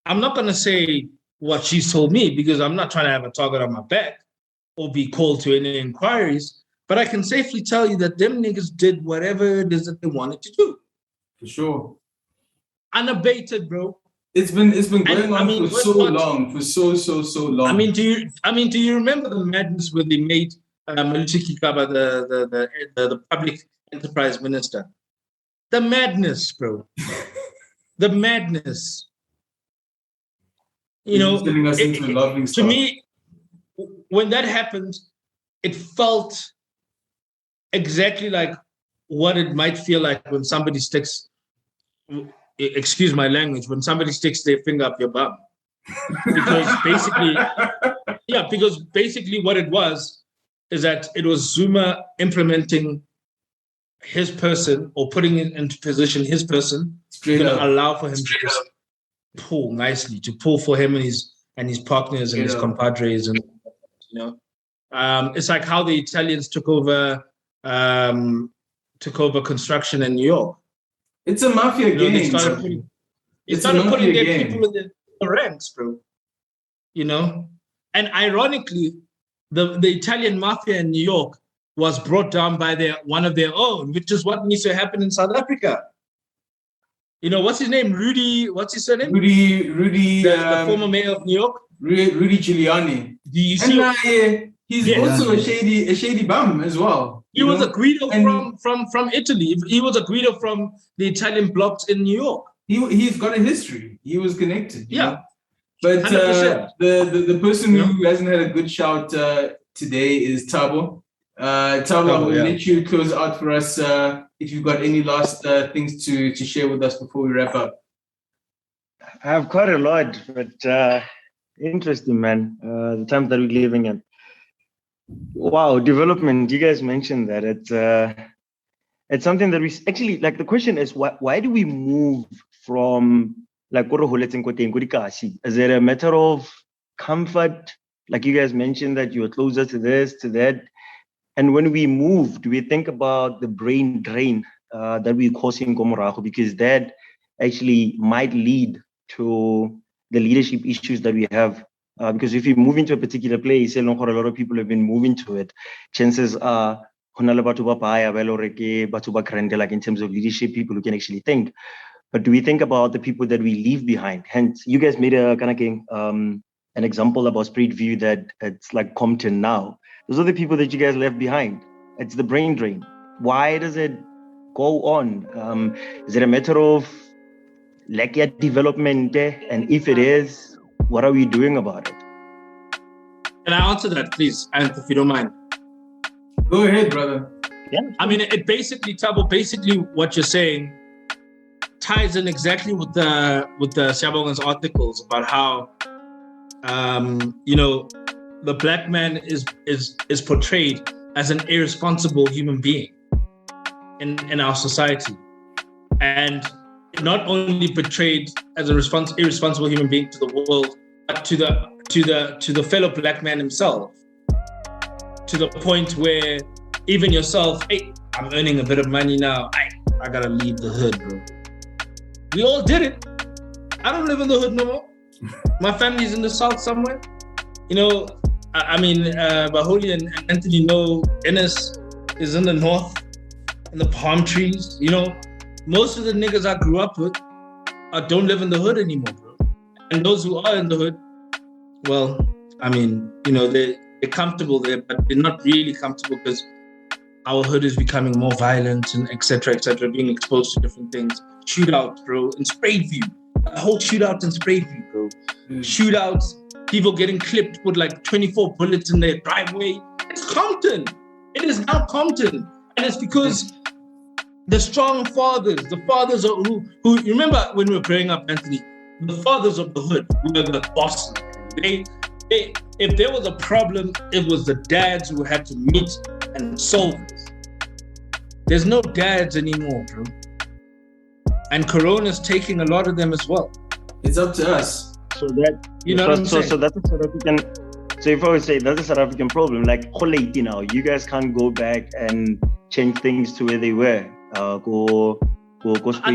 I'm not going to say what she's told me because I'm not trying to have a target on my back or be called to any inquiries, but I can safely tell you that them niggas did whatever it is that they wanted to do. For sure. Unabated, bro. It's been going on for so long. For so long. I mean, do you remember the madness where they made Malusi Kikaba the public enterprise minister? The madness, bro. The madness. To me, when that happened, it felt exactly like what it might feel like when somebody sticks, excuse my language, when somebody sticks their finger up your bum. Because basically what it was is that it was Zuma implementing his person or putting into position his person to allow for him to just pull nicely, to pull for him and his partners and his compadres, and it's like how the Italians took over construction in New York. It's a mafia game. They started putting their people in the ranks, bro. And ironically, the Italian mafia in New York was brought down by one of their own, which is what needs to happen in South Africa. What's his name? Rudy. What's his surname? Rudy. The former mayor of New York. Rudy Giuliani. Do you see? He's also a shady bum as well. He was a Guido from Italy. He was a Guido from the Italian blocks in New York. He's got a history. He was connected. Yeah. But the person who hasn't had a good shout today is Thabo. Thabo, we'll let you close out for us if you've got any last things to share with us before we wrap up. I have quite a lot, but interesting, man. The times that we're living in. Wow, development. You guys mentioned that. it's something that we actually like. The question is, why do we move from like is it a matter of comfort? Like you guys mentioned that you were closer to this, to that. And when we move, do we think about the brain drain that we're causing Gomorago? Because that actually might lead to the leadership issues that we have. Because if you move into a particular place, a lot of people have been moving to it, chances are, like in terms of leadership, people who can actually think. But do we think about the people that we leave behind? Hence, you guys made a kind of an example about Spirit View that it's like Compton now. Those are the people that you guys left behind. It's the brain drain. Why does it go on? Is it a matter of lack of development? And if it is, what are we doing about it? Can I answer that, please, and if you don't mind? Go ahead, brother. Yeah. I mean, it basically, Tabo, basically what you're saying ties in exactly with the Siyabonga's articles about how, the black man is portrayed as an irresponsible human being in our society, and not only portrayed as a irresponsible human being to the world, but to the fellow black man himself, to the point where even yourself, hey, I'm earning a bit of money now, I gotta leave the hood, bro. We all did it. I don't live in the hood no more. My family's in the south somewhere. Baholi and Anthony know Ennis is in the north, in the palm trees. Most of the niggas I grew up with don't live in the hood anymore, bro. And those who are in the hood, well, they're comfortable there, but they're not really comfortable because our hood is becoming more violent and et cetera, being exposed to different things. Shootouts, bro, in Sprayview. A whole shootout in Sprayview, bro. Shootouts, people getting clipped with like 24 bullets in their driveway. It's Compton. It is now Compton. And it's because the strong fathers, the fathers of who you remember when we were growing up, Anthony, the fathers of the hood were the bosses. If there was a problem, it was the dads who had to meet and solve it. There's no dads anymore, bro. And Corona's taking a lot of them as well. It's up to us. So that so that's a South African. So if I would say that's a South African problem, like you guys can't go back and change things to where they were. I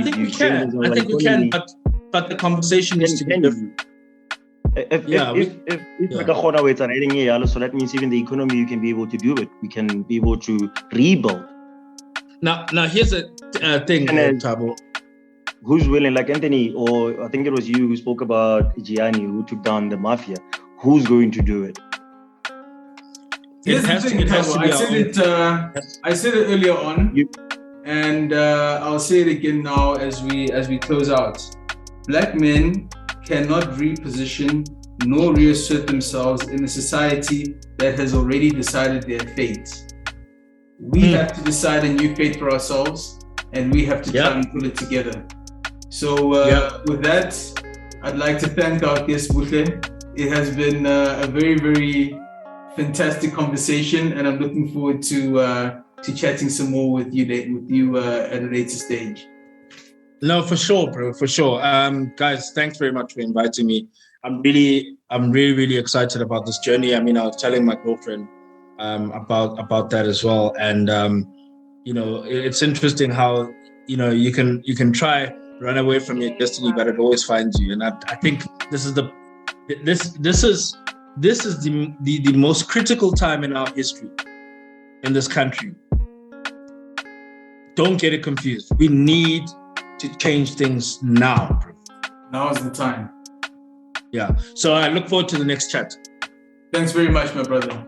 think we can. But the conversation needs to be different. If it's an area, so that means even the economy, you can be able to do it. We can be able to rebuild. Now here's a thing, Tabo. Who's willing, like Anthony, or I think it was you who spoke about Gianni, who took down the mafia. Who's going to do it? I said it earlier on, and I'll say it again now as we close out. Black men cannot reposition nor reassert themselves in a society that has already decided their fate. We have to decide a new fate for ourselves, and we have to try and pull it together. So with that, I'd like to thank our guest, Buhle. It has been a very, very fantastic conversation, and I'm looking forward to chatting some more with you at a later stage. No, for sure, bro, for sure. Guys, thanks very much for inviting me. I'm really, really excited about this journey. I mean, I was telling my girlfriend about that as well, and it's interesting how you can try run away from your destiny, but it always finds you. And I think this is the most critical time in our history in this country. Don't get it confused. We need to change things now. Now is the time. Yeah. So I look forward to the next chat. Thanks very much, my brother.